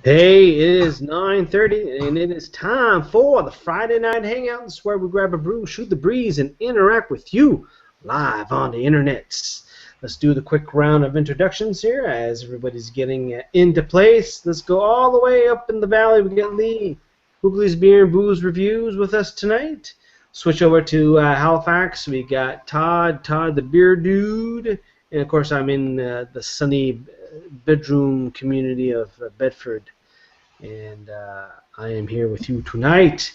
Hey, it is 9:30, and it is time for the Friday Night Hangout. This is where we grab a brew, shoot the breeze, and interact with you live on the internets. Let's do the quick round of introductions here as everybody's getting into place. Let's go all the way up in the valley. We got Lee, Hoogly's Beer and Booze Reviews with us tonight. Switch over to Halifax. We got Todd the Beer Dude, and of course I'm in the sunny bedroom community of Bedford, and I am here with you tonight.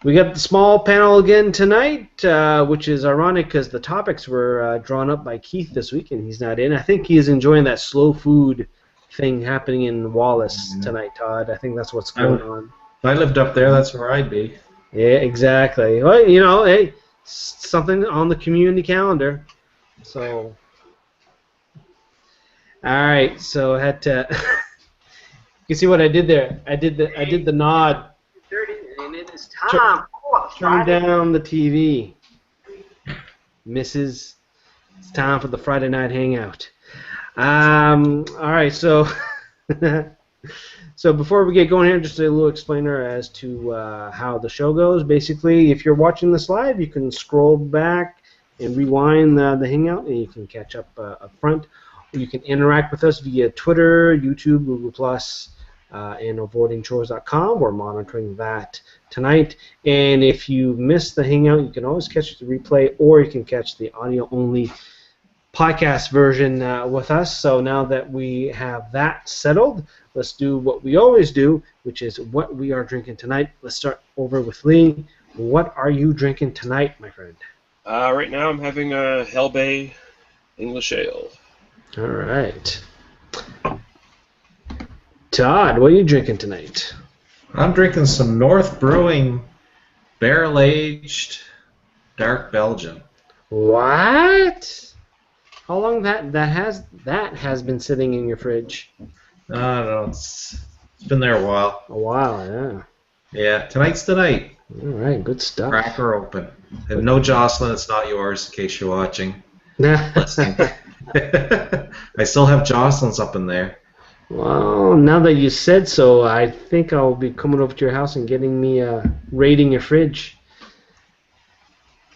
We got the small panel again tonight, which is ironic because the topics were drawn up by Keith this week, and he's not in. I think he's enjoying that slow food thing happening in Wallace tonight, Todd. I think that's what's going on. If I lived up there, that's where I'd be. Yeah, exactly. Well, you know, hey, something on the community calendar. So, all right. So I had to. You can see what I did there. I did the nod. 30, and it is time. Turn down the TV, Mrs. It's time for the Friday Night Hangout. All right. So, so before we get going here, just a little explainer as to how the show goes. Basically, if you're watching this live, you can scroll back and rewind the Hangout, and you can catch up up front. You can interact with us via Twitter, YouTube, Google+, and avoidingchores.com. We're monitoring that tonight. And if you missed the Hangout, you can always catch the replay, or you can catch the audio-only podcast version with us. So now that we have that settled, let's do what we always do, which is what we are drinking tonight. Let's start over with Lee. What are you drinking tonight, my friend? Right now I'm having a Hell Bay English Ale. All right. Todd, what are you drinking tonight? I'm drinking some North Brewing barrel-aged dark Belgian. What? How long that has been sitting in your fridge? I don't know. It's been there a while. A while, yeah. Yeah, tonight's the night. All right, good stuff. Crack her open. And no, Jocelyn, it's not yours, in case you're watching. Listening. I still have Jocelyn's up in there. Well, now that you said so, I think I'll be coming over to your house and getting me raiding your fridge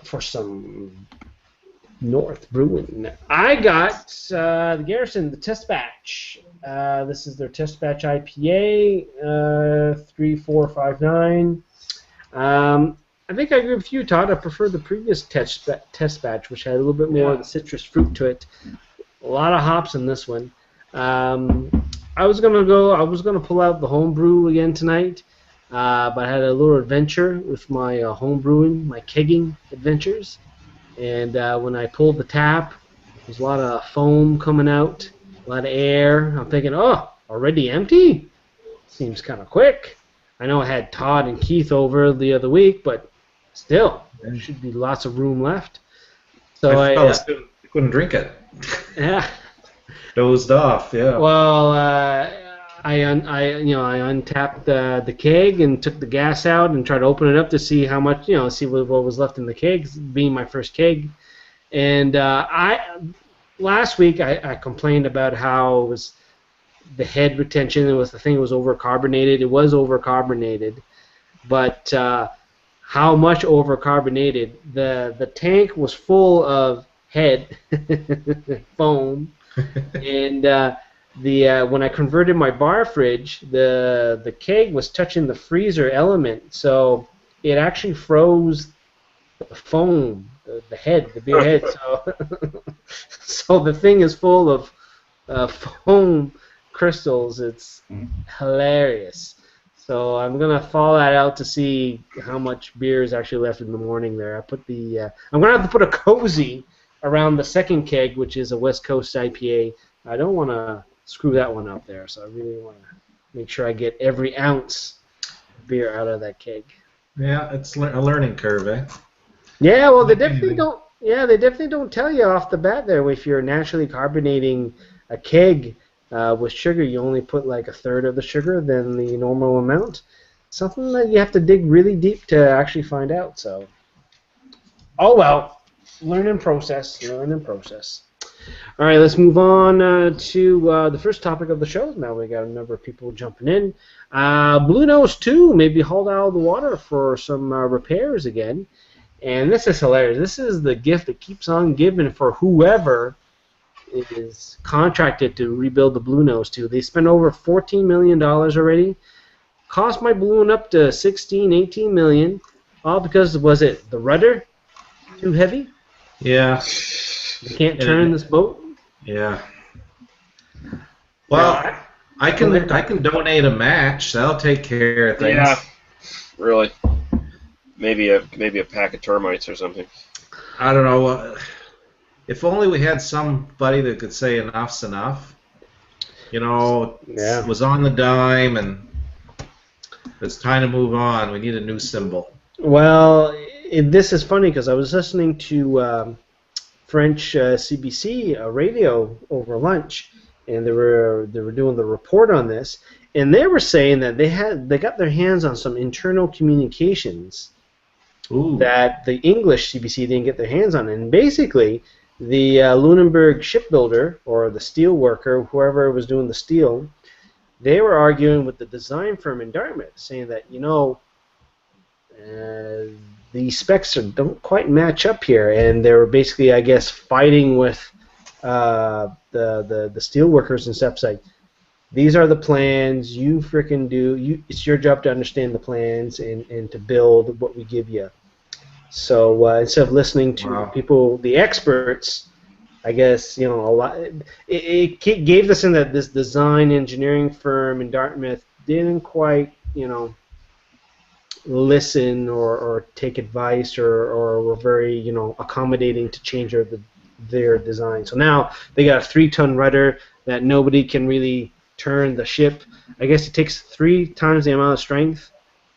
for some North Brewing. I got the Garrison, the test batch. This is their test batch IPA, 3459. I think I agree with you, Todd. I prefer the previous test batch, which had a little bit more of the citrus fruit to it. A lot of hops in this one. I was gonna pull out the home brew again tonight, but I had a little adventure with my home brewing, my kegging adventures, and when I pulled the tap, there's a lot of foam coming out, a lot of air. I'm thinking, oh, already empty? Seems kind of quick. I know I had Todd and Keith over the other week, but still, there should be lots of room left. So I couldn't drink it. Yeah. Dozed off, yeah. Well, I untapped the keg and took the gas out and tried to open it up to see how much, see what was left in the keg, being my first keg. And last week I complained about how it was the head retention. It was the thing was overcarbonated. It was overcarbonated, but how much overcarbonated? The tank was full of head foam. And when I converted my bar fridge, the keg was touching the freezer element, so it actually froze the foam, the head, the beer head. So the thing is full of foam crystals. It's hilarious. So I'm gonna thaw that out to see how much beer is actually left in the morning. There, I'm gonna have to put a cozy around the second keg, which is a West Coast IPA. I don't want to screw that one up there, so I really want to make sure I get every ounce of beer out of that keg. Yeah, it's a learning curve, eh? Yeah, well, they definitely don't. Yeah, they definitely don't tell you off the bat there. If you're naturally carbonating a keg with sugar, you only put like a third of the sugar than the normal amount. Something that you have to dig really deep to actually find out. So, oh well. Learning process. All right, let's move on to the first topic of the show. Now we got a number of people jumping in. Blue Nose 2 may be hauled out of the water for some repairs again. And this is hilarious. This is the gift that keeps on giving for whoever is contracted to rebuild the Blue Nose 2. They spent over $14 million already. Cost my balloon up to $16, $18 million. All because, was it the rudder too heavy? Yeah. You can't turn this boat? Yeah. Well, I can donate a match. That'll take care of things. Yeah. Really. Maybe a pack of termites or something. I don't know. If only we had somebody that could say enough's enough. You know, Yeah. it was on the dime, and it's time to move on. We need a new symbol. Well, this is funny because I was listening to French CBC radio over lunch, and they were doing the report on this, and they were saying that they got their hands on some internal communications that the English CBC didn't get their hands on, and basically the Lunenburg shipbuilder or the steel worker, whoever was doing the steel, they were arguing with the design firm in Dartmouth, saying that the specs don't quite match up here, and they were basically, I guess, fighting with the steel workers and stuff. It's like, these are the plans. You freaking do. It's your job to understand the plans and to build what we give you. So instead of listening to people, the experts, I guess a lot. It gave this in that this design engineering firm in Dartmouth didn't quite listen or take advice or were very accommodating to change their design. So now they got a 3-ton rudder that nobody can really turn the ship. I guess it takes 3 times the amount of strength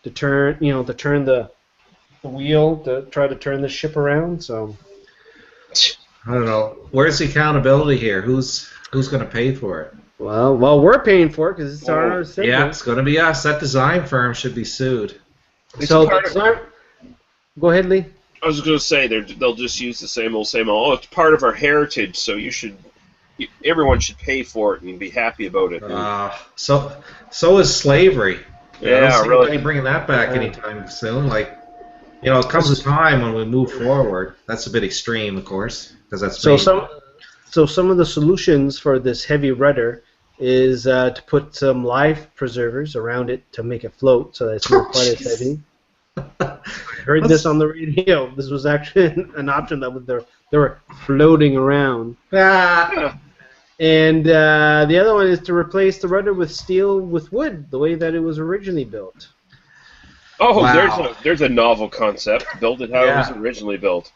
to turn the wheel to try to turn the ship around. So I don't know. Where's the accountability here? Who's going to pay for it? Well, we're paying for it because it's our segment. Yeah, it's going to be us. That design firm should be sued. So go ahead, Lee. I was going to say they'll just use the same old. Oh, it's part of our heritage, so everyone should pay for it and be happy about it. So is slavery. Yeah, I don't see really. anybody bringing that back anytime soon. Like, it comes a time when we move forward. That's a bit extreme, of course, because that's some of the solutions for this heavy rudder is to put some life preservers around it to make it float, so that it's not quite as heavy. I heard this on the radio. This was actually an option that they were floating around. And the other one is to replace the rudder with steel with wood, the way that it was originally built. Oh, wow. There's a novel concept. Build it how it was originally built.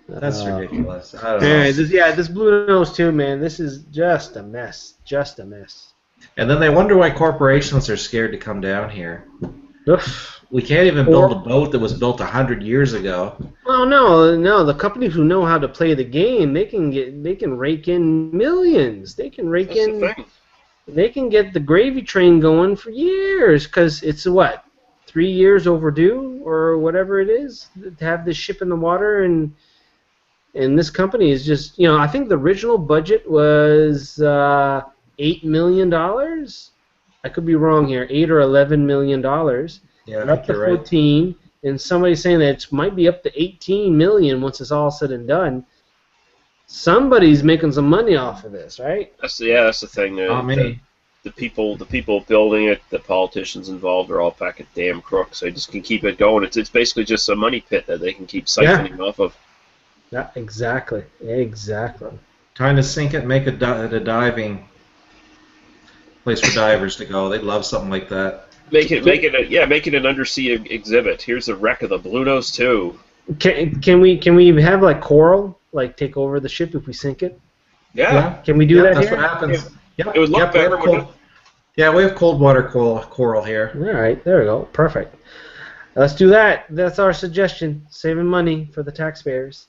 That's ridiculous. I don't know. This Blue Nose 2, man, this is just a mess. Just a mess. And then they wonder why corporations are scared to come down here. Oof. We can't even build a boat that was built 100 years ago. Well, no. The companies who know how to play the game, they can rake in millions. They can rake in. They can get the gravy train going for years because it's 3 years overdue or whatever it is to have this ship in the water, and this company is just I think the original budget was $8 million. I could be wrong here, $8 or $11 million. Yeah, up to 14, right. And somebody's saying that it might be up to 18 million once it's all said and done. Somebody's making some money off of this, right? That's the thing. Not me. The people building it, the politicians involved are all pack of damn crooks. They just can keep it going. It's basically just a money pit that they can keep siphoning off of. Yeah, exactly. Trying to sink it, make a diving place for divers to go. They'd love something like that. Make it an undersea exhibit. Here's the wreck of the Blue Nose 2. Can we have coral take over the ship if we sink it? Yeah. Can we do that that's here? What happens. It would look better. We have cold water coral here. All right, there we go. Perfect. Let's do that. That's our suggestion. Saving money for the taxpayers.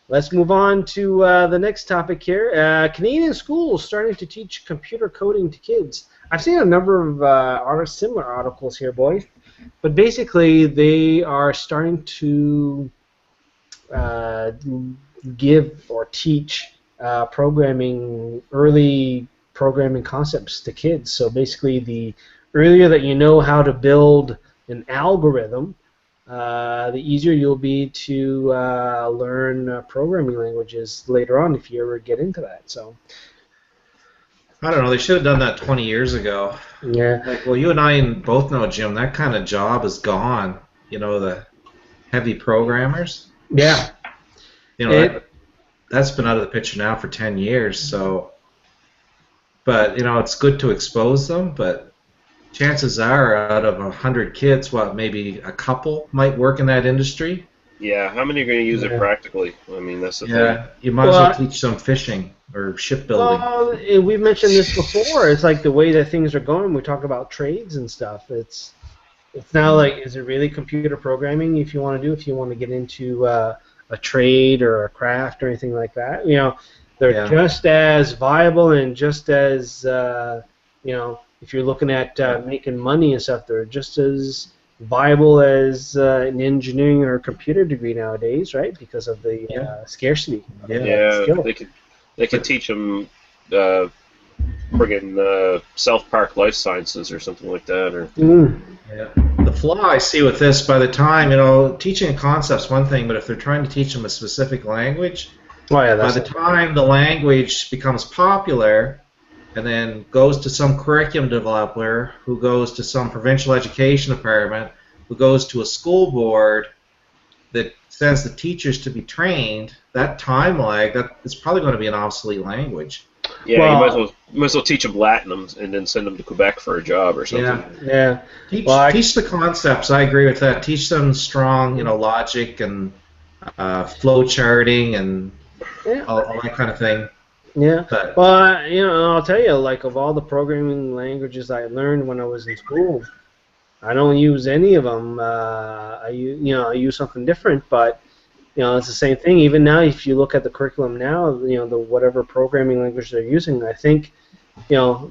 Let's move on to the next topic here. Canadian schools starting to teach computer coding to kids. I've seen a number of similar articles here, boys. But basically, they are starting to give or teach early programming concepts to kids. So basically, the earlier that you know how to build an algorithm, the easier you'll be to learn programming languages later on if you ever get into that. So. I don't know. They should have done that 20 years ago. Yeah. Like, well, you and I both know, Jim, that kind of job is gone. You know, the heavy programmers. Yeah. You know, that's been out of the picture now for 10 years. So, but you know, it's good to expose them. But chances are, out of 100 kids, maybe a couple might work in that industry. Yeah, how many are going to use it practically? I mean, that's the thing. Yeah, you might as well teach them fishing or shipbuilding. Well, we've mentioned this before. It's like the way that things are going. We talk about trades and stuff. It's now like, is it really computer programming if you want to do? If you want to get into a trade or a craft or anything like that, you know, they're just as viable and just as you know, if you're looking at making money and stuff, they're just as viable as an engineering or a computer degree nowadays, right? Because of the scarcity. They could teach them friggin' South Park Life Sciences or something like that. Or the flaw I see with this, by the time, you know, teaching a concept's one thing, but if they're trying to teach them a specific language, by the time the language becomes popular, and then goes to some curriculum developer, who goes to some provincial education department, who goes to a school board that sends the teachers to be trained, that time lag, that is probably going to be an obsolete language. Yeah, you might as well teach them Latin and then send them to Quebec for a job or something. Yeah. Teach the concepts. I agree with that. Teach them strong, you know, logic and flow charting and all that kind of thing. Yeah, well, you know, I'll tell you, like, of all the programming languages I learned when I was in school, I don't use any of them. I use something different, but you know, it's the same thing. Even now, if you look at the curriculum now, you know, the whatever programming language they're using, I think, you know,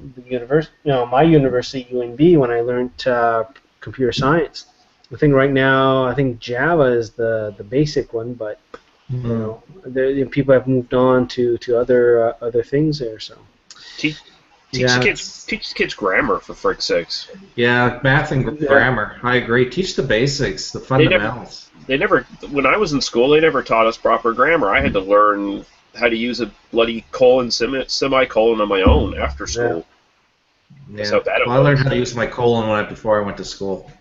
my university, UNB, when I learned computer science, I think right now, I think Java is the basic one, but you know, people have moved on to other things there. So teach kids grammar, for frick's sakes. Yeah, math and grammar. I agree. Teach the basics, the fundamentals. They never. When I was in school, they never taught us proper grammar. I had to learn how to use a bloody colon, semicolon on my own after school. Yeah. That's how bad it was. I learned how to use my colon before I went to school.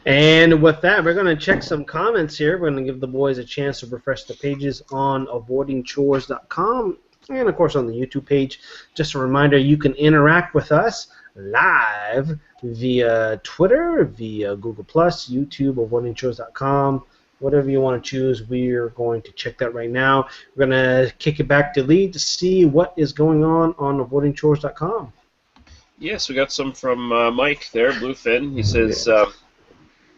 And with that, we're going to check some comments here. We're going to give the boys a chance to refresh the pages on avoidingchores.com and, of course, on the YouTube page. Just a reminder, you can interact with us live via Twitter, via Google+, YouTube, avoidingchores.com. Whatever you want to choose, we're going to check that right now. We're going to kick it back to Lee to see what is going on avoidingchores.com. Yes, we got some from Mike there, Bluefin. He says...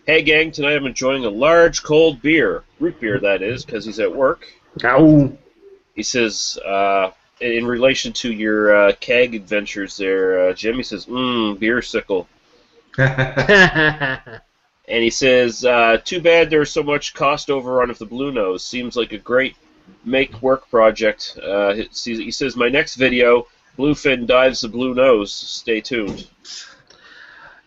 Hey gang, tonight I'm enjoying a large cold beer, root beer that is, because he's at work. Ow. He says, in relation to your keg adventures there, Jim, he says, beer sickle. And he says, too bad there's so much cost overrun of the Blue Nose. Seems like a great make-work project. He says, my next video, Bluefin dives the Blue Nose. Stay tuned.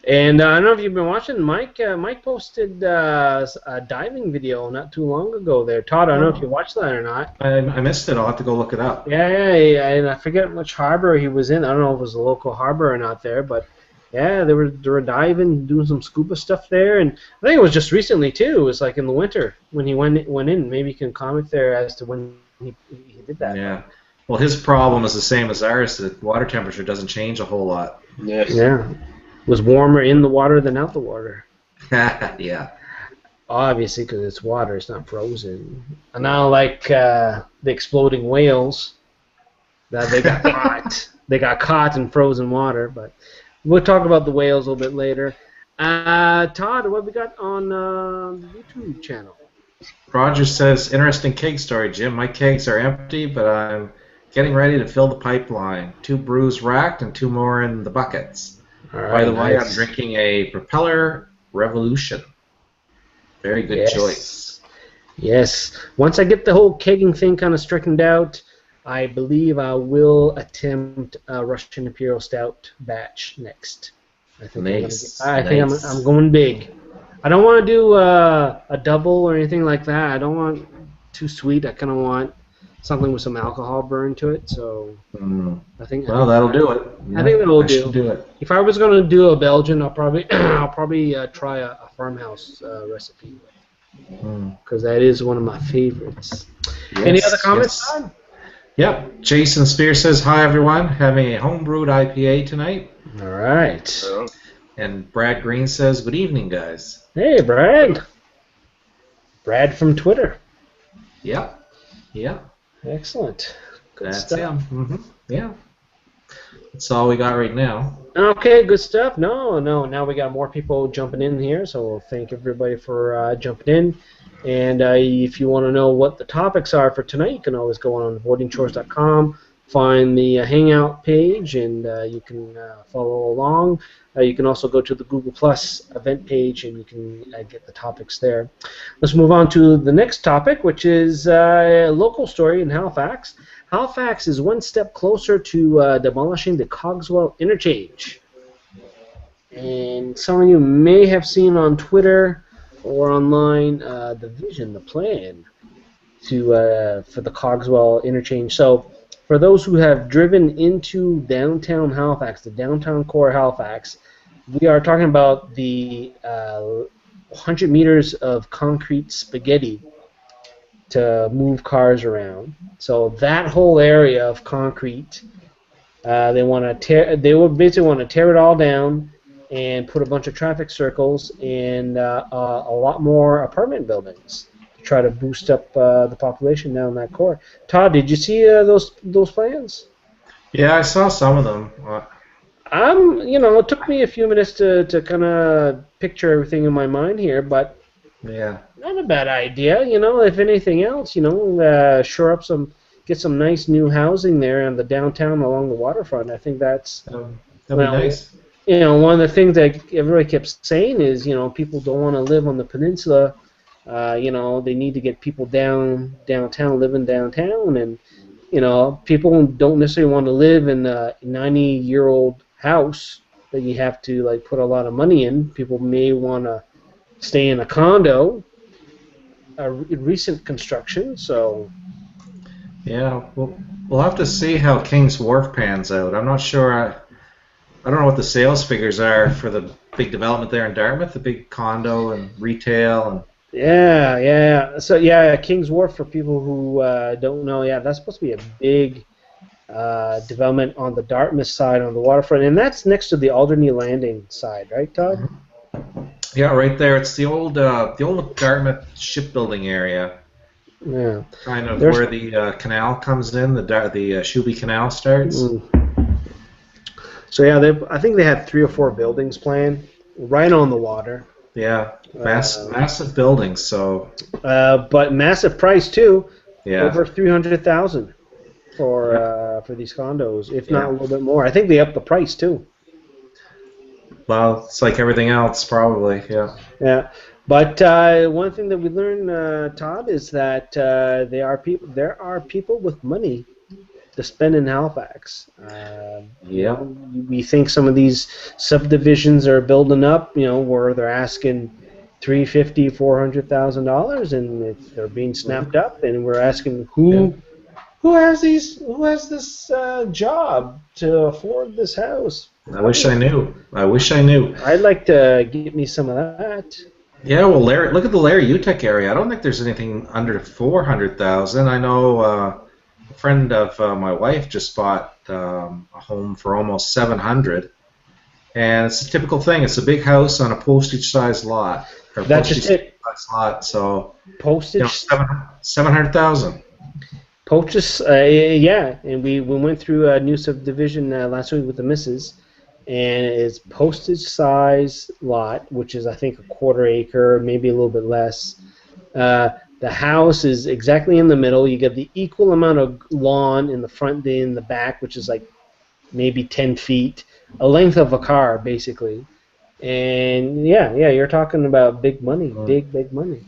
And I don't know if you've been watching. Mike posted a diving video not too long ago there. Todd, I don't know if you watched that or not. I missed it. I'll have to go look it up. Yeah, and I forget which harbor he was in. I don't know if it was a local harbor or not there, but yeah, they were diving, doing some scuba stuff there, and I think it was just recently too. It was like in the winter when he went in. Maybe you can comment there as to when he did that. Yeah. Well, his problem is the same as ours. The water temperature doesn't change a whole lot. Yes. Yeah. Was warmer in the water than out the water. Yeah. Obviously, because it's water, it's not frozen. And now, like the exploding whales, that they got caught. They got caught in frozen water. But we'll talk about the whales a little bit later. Todd, what we got on the YouTube channel? Roger says, interesting keg story, Jim. My kegs are empty, but I'm getting ready to fill the pipeline. 2 brews racked and 2 more in the buckets. Right, by the way, I'm drinking a Propeller Revolution. Very good choice. Yes. Once I get the whole kegging thing kind of straightened out, I believe I will attempt a Russian Imperial Stout batch next. I think I'm going big. I don't want to do a double or anything like that. I don't want too sweet. I kind of want something with some alcohol burn to it. So I think that'll do it. Yeah, I think that'll do it. If I was going to do a Belgian, I'll probably try a farmhouse recipe, because that is one of my favorites. Yes, any other comments, Todd? Yep. Jason Spear says, hi, everyone. Having a homebrewed IPA tonight. All right. And Brad Green says, good evening, guys. Hey, Brad. Brad from Twitter. Yep. Excellent. Good That's stuff. him. Yeah. That's all we got right now. Okay, good stuff. No. Now we got more people jumping in here, so we'll thank everybody for jumping in. And if you want to know what the topics are for tonight, you can always go on avoidingchores.com, find the Hangout page, and you can follow along. You can also go to the Google Plus event page, and you can get the topics there. Let's move on to the next topic, which is a local story in Halifax. Halifax is one step closer to demolishing the Cogswell interchange. And some of you may have seen on Twitter or online the vision, the plan for the Cogswell interchange. So for those who have driven into downtown Halifax, the downtown core of Halifax, we are talking about the 100 meters of concrete spaghetti to move cars around. So that whole area of concrete, they would basically want to tear it all down and put a bunch of traffic circles and a lot more apartment buildings to try to boost up the population down that core. Todd, did you see those plans? Yeah, I saw some of them. It took me a few minutes to kind of picture everything in my mind here, but yeah, not a bad idea. If anything else, shore up get some nice new housing there in the downtown along the waterfront. I think that'd be nice. One of the things that everybody kept saying is, people don't want to live on the peninsula. They need to get people downtown, living downtown, and people don't necessarily want to live in a 90-year-old house that you have to put a lot of money in. People may want to stay in a condo, recent construction. So yeah, we'll have to see how King's Wharf pans out. I'm not sure. I don't know what the sales figures are for the big development there in Dartmouth, the big condo and retail and. Yeah. So King's Wharf, for people who don't know, that's supposed to be a big development on the Dartmouth side on the waterfront, and that's next to the Alderney Landing side, right, Todd? Yeah, right there. It's the old Dartmouth shipbuilding area. Yeah. Kind of where the canal comes in, the Shuby Canal starts. So I think they had 3 or 4 buildings planned right on the water. Yeah, massive buildings. So. But massive price too. Yeah. Over $300,000 for these condos, if not a little bit more. I think they upped the price too. Well, it's like everything else, probably. Yeah. Yeah. But one thing that we learned, Todd, is that there are people with money to spend in Halifax. We think some of these subdivisions are building up, where they're asking $350,000, $400,000, and they're being snapped up, and we're asking who has this job to afford this house. I wish I knew. I'd like to get me some of that. Yeah, well, look at the Larry Utek area. I don't think there's anything under $400,000. I know a friend of my wife just bought a home for almost $700,000, and it's a typical thing. It's a big house on a postage-sized lot. That's just it. Lot, so postage. $700,000. Postage, and we went through a new subdivision last week with the missus, and it's postage size lot, which is I think a 1/4 acre, maybe a little bit less. The house is exactly in the middle. You get the equal amount of lawn in the front and in the back, which is like maybe 10 feet, a length of a car basically. And you're talking about big money, big money.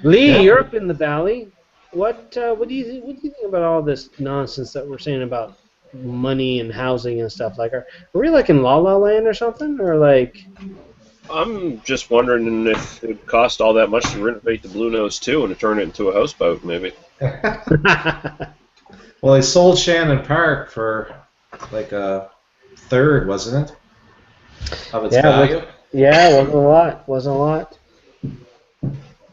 Lee, you're up in the valley. What do you think about all this nonsense that we're saying about money and housing and stuff? Like, are we like in La La Land or something, or like? I'm just wondering if it would cost all that much to renovate the Blue Nose too and to turn it into a houseboat, maybe. Well, they sold Shannon Park for like a third, wasn't it, of its value? Wasn't a lot.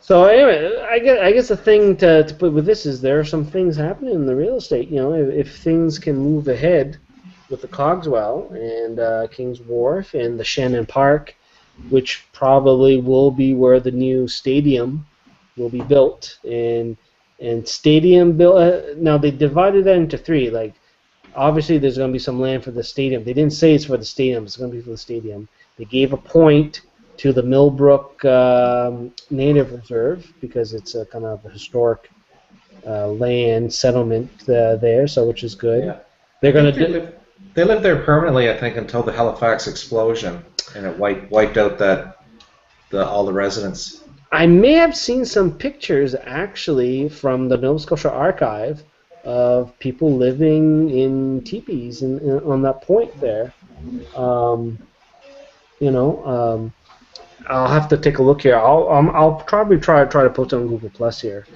So anyway, I guess the thing to put with this is there are some things happening in the real estate. You know, if things can move ahead with the Cogswell and Kings Wharf and the Shannon Park, which probably will be where the new stadium will be built, and stadium built. Now they divided that into three. Like, obviously there's going to be some land for the stadium. They didn't say it's for the stadium. It's going to be for the stadium. They gave a point to the Millbrook Native Reserve because it's a kind of a historic land settlement there, so which is good. Yeah. They're going to they lived there permanently, I think, until the Halifax explosion, and it wiped out all the residents. I may have seen some pictures actually from the Nova Scotia Archive of people living in teepees on that point there. I'll have to take a look here. I'll probably try to post it on Google Plus here.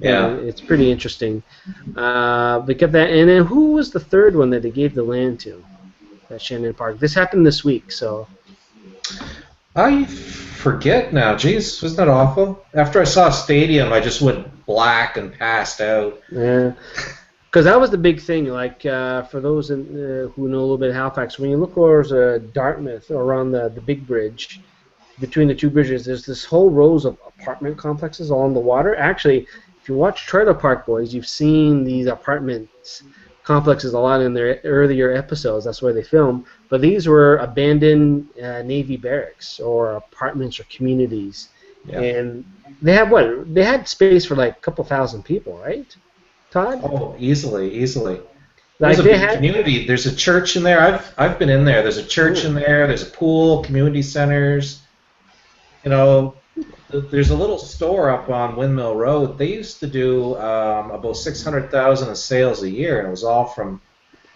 Yeah, it's pretty interesting. They get that, and then who was the third one that they gave the land to? At Shannon Park. This happened this week, so. I forget now. Jeez, wasn't that awful? After I saw Stadium, I just went black and passed out. Yeah. Because that was the big thing, like for those who know a little bit of Halifax, when you look towards Dartmouth or around the big bridge, between the two bridges, there's this whole rows of apartment complexes along the water. Actually, if you watch Trailer Park Boys, you've seen these apartment complexes a lot in their earlier episodes. That's where they film. But these were abandoned Navy barracks or apartments or communities. Yeah. And they have what? They had space for like a couple thousand people, right? Todd? Oh, easily. Like there's a big community. There's a church in there. I've been in there. There's a church in there. There's a pool, community centers. You know, there's a little store up on Windmill Road. They used to do about 600,000 in sales a year, and it was all from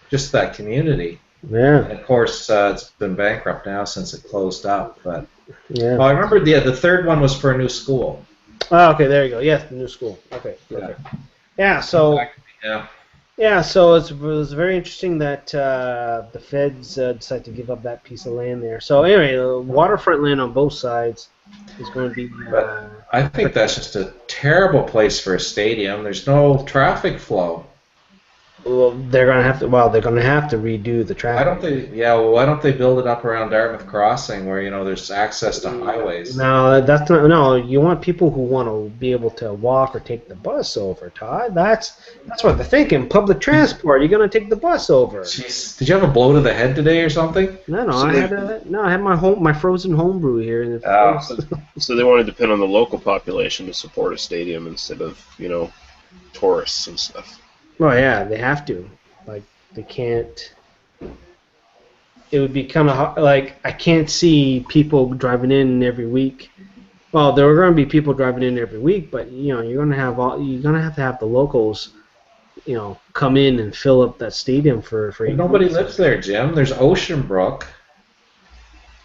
just that community. Yeah. And of course, it's been bankrupt now since it closed up. But yeah. Well, I remember the third one was for a new school. Oh, okay, there you go. Yes, the new school. Okay. Yeah. Yeah. So. Yeah. Yeah, so it was very interesting that the feds decided to give up that piece of land there. So anyway, the waterfront land on both sides is going to be. I think that's just a terrible place for a stadium. There's no traffic flow. Well, they're going to have to. Well, they're going to have to redo the traffic. Why don't they build it up around Dartmouth Crossing, where there's access to highways? No, that's not. No, you want people who want to be able to walk or take the bus over, Todd. That's what they're thinking. Public transport. You're going to take the bus over. Jeez, did you have a blow to the head today or something? No. I had my frozen homebrew here. So they want to depend on the local population to support a stadium instead of tourists and stuff. Well, yeah, they have to. Like, they can't. It would be kind of like I can't see people driving in every week. Well, there are going to be people driving in every week, but you're going to have to have the locals, come in and fill up that stadium for. Nobody lives there, Jim. There's Ocean Brook,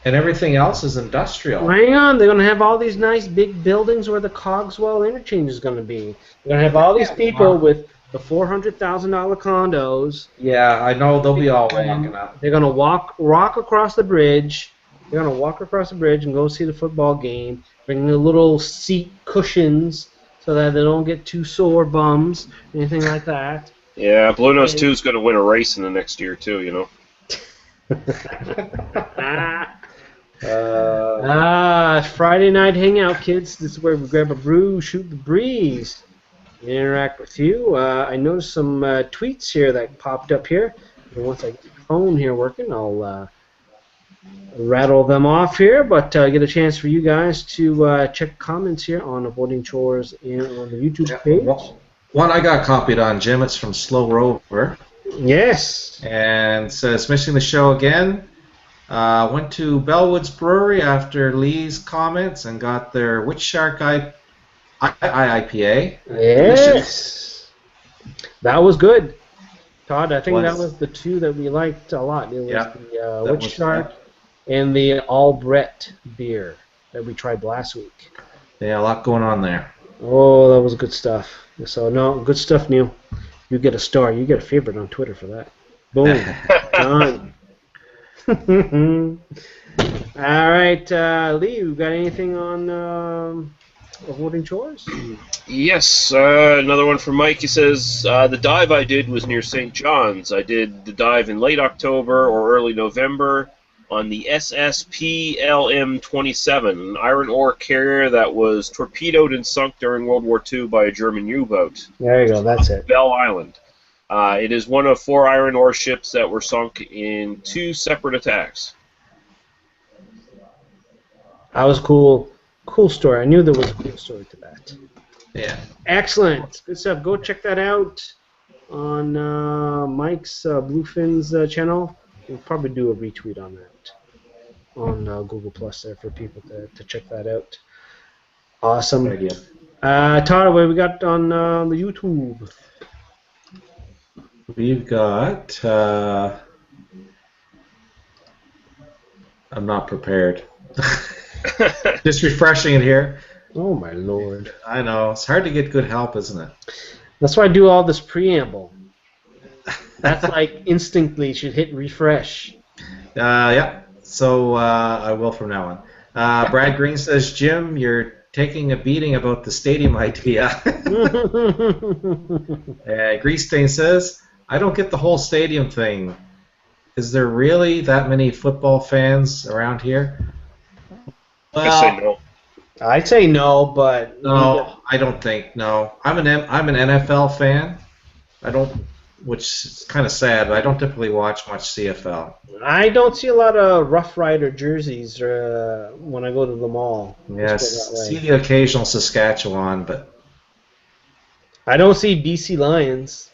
and everything else is industrial. Hang on, they're going to have all these nice big buildings where the Cogswell interchange is going to be. They're going to have all these people with the $400,000 condos. Yeah, I know they'll be all walking up. They're gonna walk across the bridge. They're gonna walk across the bridge and go see the football game. Bring the little seat cushions so that they don't get too sore bums, anything like that. Yeah, Blue Nose 2 is gonna win a race in the next year too. Friday night hangout, kids. This is where we grab a brew, shoot the breeze. Interact with you. I noticed some tweets here that popped up here. And once I get the phone here working, I'll rattle them off here. But get a chance for you guys to check comments here on Avoiding Chores on the YouTube page. One I got copied on, Jim. It's from Slow Rover. Yes. And says, missing the show again. Went to Bellwood's Brewery after Lee's comments and got their Witch Shark IPA. Yes. Delicious. That was good. Todd, I think that was the two that we liked a lot. It was the Witch Shark and the Albrecht beer that we tried last week. Yeah, a lot going on there. Oh, that was good stuff. So, no, good stuff, Neil. You get a star. You get a favorite on Twitter for that. Boom. Done. All right, Lee, you got anything on avoiding chores? Yes, another one from Mike. He says, the dive I did was near St. John's. I did the dive in late October or early November on the SSPLM-27, an iron ore carrier that was torpedoed and sunk during World War II by a German U-boat. There you go, that's it. Bell Island. It is one of 4 iron ore ships that were sunk in 2 separate attacks. That was cool. Cool story. I knew there was a cool story to that. Yeah. Excellent. Good stuff. Go check that out on Mike's Bluefin's channel. We'll probably do a retweet on that on Google Plus there for people to check that out. Awesome. Good idea. Todd, what we got on the YouTube? We've got... I'm not prepared. Just refreshing it here. Oh, my Lord. I know. It's hard to get good help, isn't it? That's why I do all this preamble. That's like instinctly should hit refresh. Yeah. So I will from now on. Brad Green says, Jim, you're taking a beating about the stadium idea. Greastain says, I don't get the whole stadium thing. Is there really that many football fans around here? Well, I say no. I'd say no, but no, I don't think no. I'm an NFL fan. I don't, which is kind of sad, but I don't typically watch much CFL. I don't see a lot of Rough Rider jerseys when I go to the mall. Yes, see the occasional Saskatchewan, but I don't see BC Lions.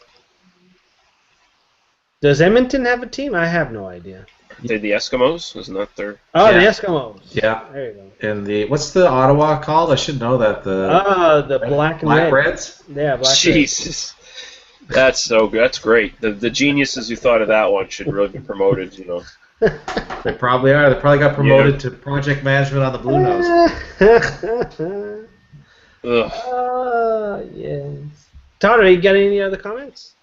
Does Edmonton have a team? I have no idea. The Eskimos? Isn't that their... Oh, yeah. The Eskimos. Yeah. There you go. And what's the Ottawa called? I should know that. The black and red. Reds? Yeah, black Jesus. Reds. That's so good. That's great. The geniuses who thought of that one should really be promoted, you know. They probably are. They probably got promoted to project management on the Blue Nose. Yes. Todd, you got any other comments?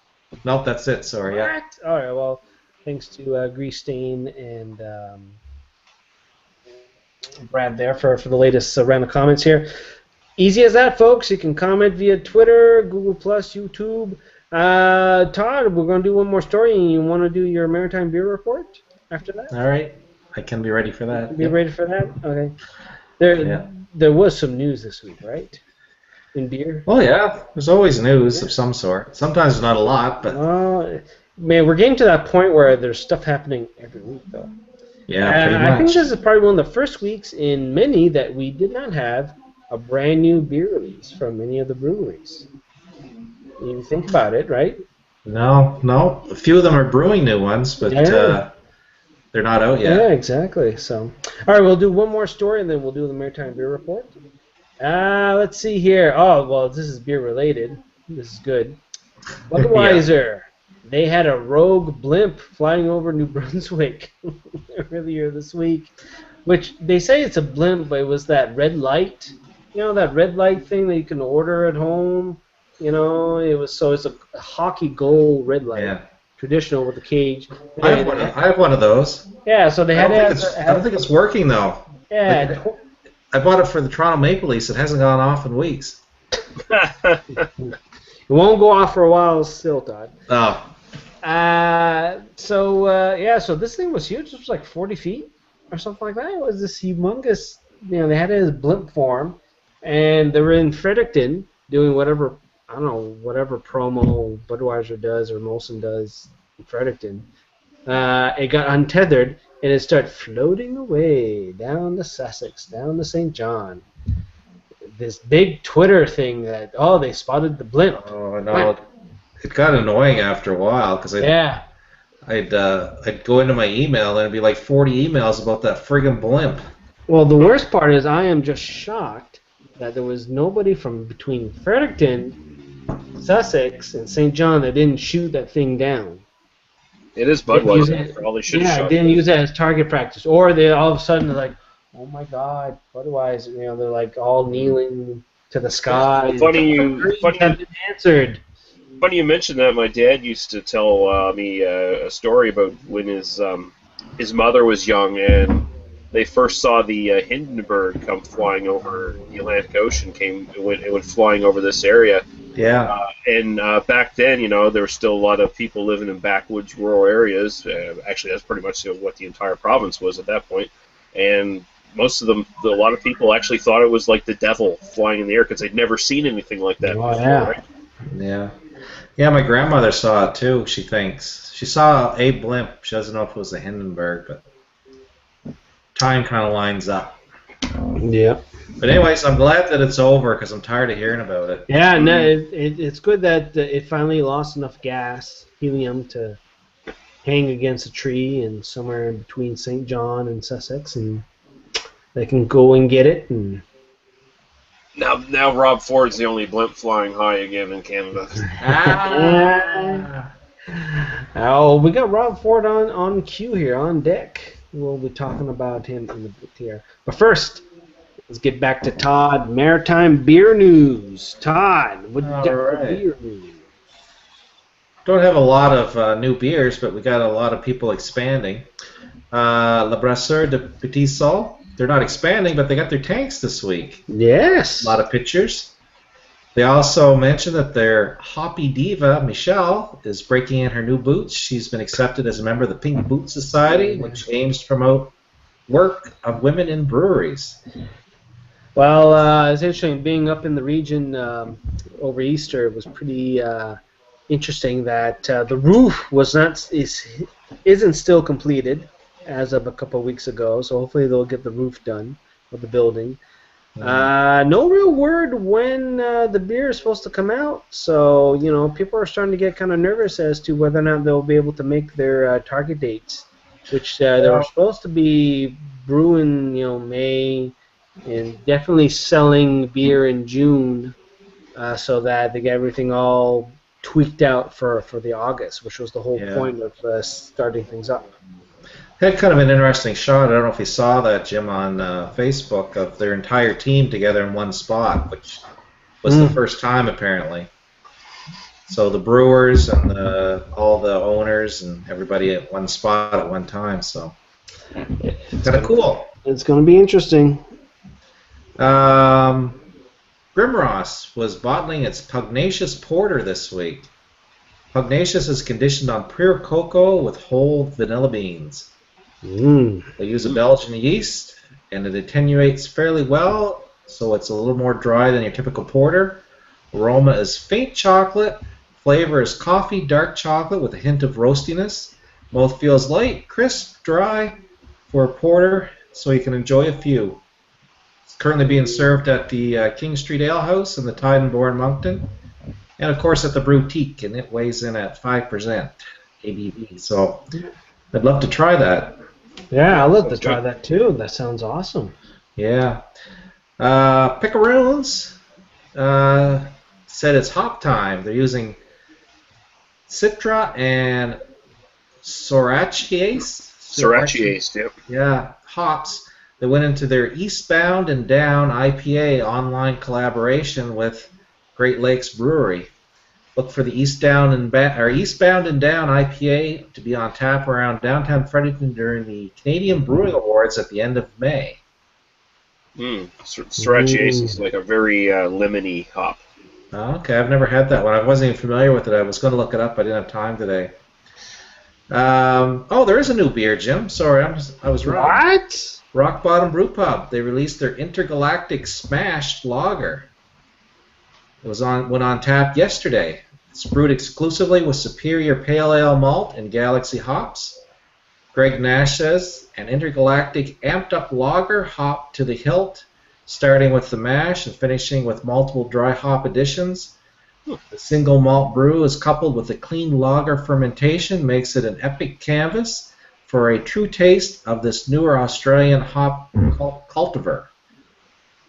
Nope, that's it. Sorry. All right. All right. Well, thanks to Greastain and Brad there for the latest round of comments here. Easy as that, folks. You can comment via Twitter, Google+, YouTube. Todd, we're going to do one more story. You want to do your Maritime Beer Report after that? All right. I can be ready for that. Be ready for that? Okay. There was some news this week, right? In beer? Well, yeah. There's always news of some sort. Sometimes not a lot, but... Man, we're getting to that point where there's stuff happening every week, though. Yeah, pretty much. I think this is probably one of the first weeks in many that we did not have a brand new beer release from any of the breweries. You think about it, right? No. A few of them are brewing new ones, but they're not out yet. Yeah, exactly. So, all right, we'll do one more story, and then we'll do the Maritime Beer Report. Let's see here. Oh, well, this is beer related. This is good. Budweiser. They had a rogue blimp flying over New Brunswick earlier this week, which they say it's a blimp, but it was that red light. You know, that red light thing that you can order at home. You know, it's a hockey goal red light. Yeah. Traditional with the cage. I have one of those. Yeah, so they had I don't think it's working, though. Yeah. I bought it for the Toronto Maple Leafs. It hasn't gone off in weeks. It won't go off for a while still, Todd. Oh. So this thing was huge. It was like 40 feet or something like that. It was this humongous, they had it as blimp form, and they were in Fredericton doing whatever promo Budweiser does or Molson does in Fredericton. It got untethered, and it started floating away down to Sussex, down to St. John. This big Twitter thing that, they spotted the blimp. Oh, no. It got annoying after a while because I'd go into my email and it'd be like 40 emails about that friggin' blimp. Well, the worst part is I am just shocked that there was nobody from between Fredericton, Sussex, and St. John that didn't shoot that thing down. It is Budweiser. All they should have shot. Didn't use that as target practice. Or they all of a sudden they're like, oh my God, Budweiser. You know, they're like all kneeling to the sky. Funny you answered. Funny you mentioned that. My dad used to tell me a story about when his mother was young and they first saw the Hindenburg come flying over the Atlantic Ocean. It went flying over this area. Yeah. And back then, you know, there were still a lot of people living in backwoods, rural areas. Actually, that's pretty much what the entire province was at that point. And most of them, a lot of people actually thought it was like the devil flying in the air because they'd never seen anything like that before, right? Yeah. Yeah, my grandmother saw it too, she thinks. She saw a blimp. She doesn't know if it was the Hindenburg, but time kind of lines up. Yeah. But anyways, I'm glad that it's over because I'm tired of hearing about it. Yeah, no, it's good that it finally lost enough gas, helium, to hang against a tree and somewhere in between St. John and Sussex, and they can go and get it. And now Rob Ford's the only blimp flying high again in Canada. Oh, we got Rob Ford on cue here, on deck. We'll be talking about him in the bit here. But first, let's get back to Todd. Maritime beer news. Todd, what you got for beer news? Don't have a lot of new beers, but we got a lot of people expanding. La Brasseur de Petit Sol. They're not expanding, but they got their tanks this week. Yes. A lot of pictures. They also mentioned that their hoppy diva, Michelle, is breaking in her new boots. She's been accepted as a member of the Pink Boot Society, which aims to promote work of women in breweries. Well, it's interesting. Being up in the region over Easter was pretty interesting that the roof isn't still completed as of a couple of weeks ago, so hopefully they'll get the roof done of the building. No real word when the beer is supposed to come out, so you know people are starting to get kind of nervous as to whether or not they'll be able to make their target dates, which they were supposed to be brewing, May, and definitely selling beer in June, so that they get everything all tweaked out for the August, which was the whole point of starting things up. Had kind of an interesting shot. I don't know if you saw that, Jim, on Facebook, of their entire team together in one spot, which was the first time apparently. So the brewers and all the owners and everybody at one spot at one time. So kind of cool. It's going to be interesting. Grimross was bottling its Pugnacious Porter this week. Pugnacious is conditioned on pure cocoa with whole vanilla beans. They use a Belgian yeast, and it attenuates fairly well, so it's a little more dry than your typical porter. Aroma is faint chocolate. Flavor is coffee, dark chocolate with a hint of roastiness. Mouth feels light, crisp, dry for a porter, so you can enjoy a few. It's currently being served at the King Street Ale House in the Tide and Bourne, Moncton, and of course at the Boutique, and it weighs in at 5% ABV. So I'd love to try that. Yeah, I'd love to try that too. That sounds awesome. Yeah. Picaroons said it's hop time. They're using Citra and Sorachiase, yep. Yeah, hops that went into their Eastbound and Down IPA online collaboration with Great Lakes Brewery. Look for the Eastbound and Down IPA to be on tap around downtown Fredericton during the Canadian Brewing Awards at the end of May. Sorachiase is like a very lemony hop. Okay, I've never had that one. I wasn't even familiar with it. I was going to look it up. I didn't have time today. There is a new beer, Jim. Sorry, I was wrong. What? Rock Bottom Brew Pub. They released their Intergalactic Smashed Lager. It went on tap yesterday. It's brewed exclusively with Superior Pale Ale malt and Galaxy hops. Greg Nash says, an intergalactic amped-up lager hopped to the hilt, starting with the mash and finishing with multiple dry hop additions. The single malt brew is coupled with a clean lager fermentation, makes it an epic canvas for a true taste of this newer Australian hop cultivar.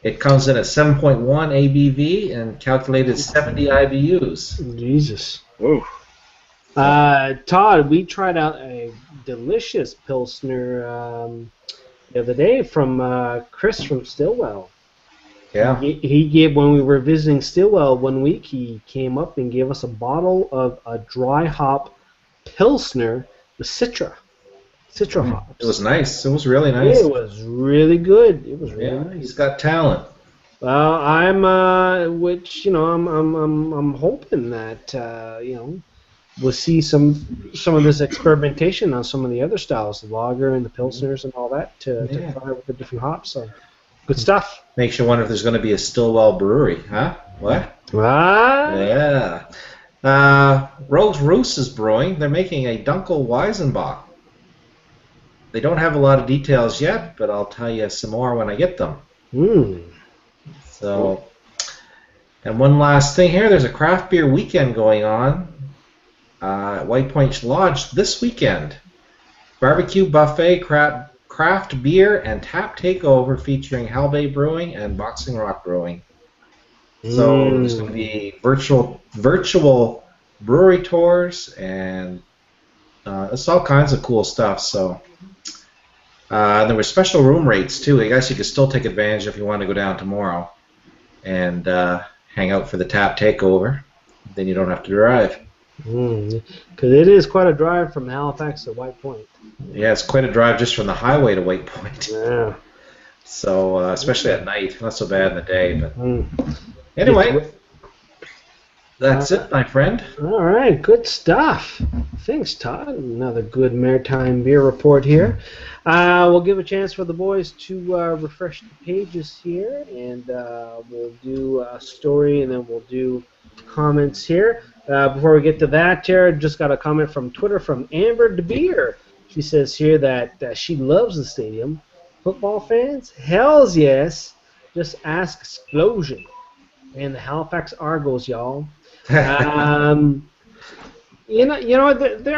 It comes in at 7.1 ABV and calculated 70 IBUs. Jesus. Whoa. Todd, we tried out a delicious Pilsner the other day from Chris from Stillwell. Yeah. He gave, when we were visiting Stillwell one week, he came up and gave us a bottle of a dry hop Pilsner with Citra hops. It was nice. It was really nice. It was really good. It was really nice. He's got talent. Well, I'm I'm hoping that we'll see some of this experimentation on some of the other styles, the lager and the pilsners and all that, to try with the different hops. So, good stuff. Makes you wonder if there's going to be a Stillwell brewery, huh? What? Yeah. Rogue's Roost is brewing. They're making a Dunkel Weizenbach. They don't have a lot of details yet, but I'll tell you some more when I get them. So, and one last thing here. There's a craft beer weekend going on at White Point Lodge this weekend. Barbecue buffet, craft beer, and tap takeover featuring Halbay Brewing and Boxing Rock Brewing. So there's going to be virtual brewery tours, and it's all kinds of cool stuff. So there were special room rates too. I guess you could still take advantage if you want to go down tomorrow and hang out for the tap takeover. Then you don't have to drive. Because it is quite a drive from Halifax to White Point. Yeah, it's quite a drive just from the highway to White Point. Yeah. So especially at night, not so bad in the day. But anyway, that's it, my friend. All right, good stuff. Thanks, Todd. Another good maritime beer report here. We'll give a chance for the boys to refresh the pages here, and we'll do a story, and then we'll do comments here. Before we get to that, Jared, just got a comment from Twitter from Amber DeBeer. She says here that she loves the stadium. Football fans? Hells yes. Just ask Explosion. And the Halifax Argos, y'all. There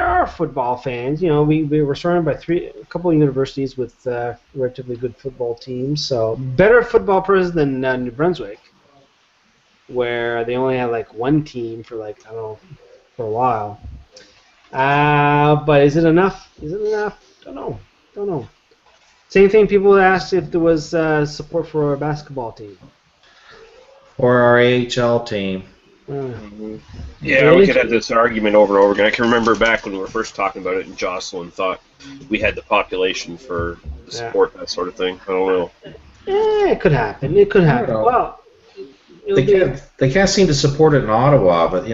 are football fans. We were surrounded by a couple of universities with relatively good football teams. So better football players than New Brunswick, where they only had like one team for for a while. But is it enough? Don't know. Same thing. People asked if there was support for our basketball team or our AHL team. Yeah, we could have this argument over and over again. I can remember back when we were first talking about it, and Jocelyn thought we had the population for the support, that sort of thing. I don't know. It could happen. Well, they can't seem to support it in Ottawa, but I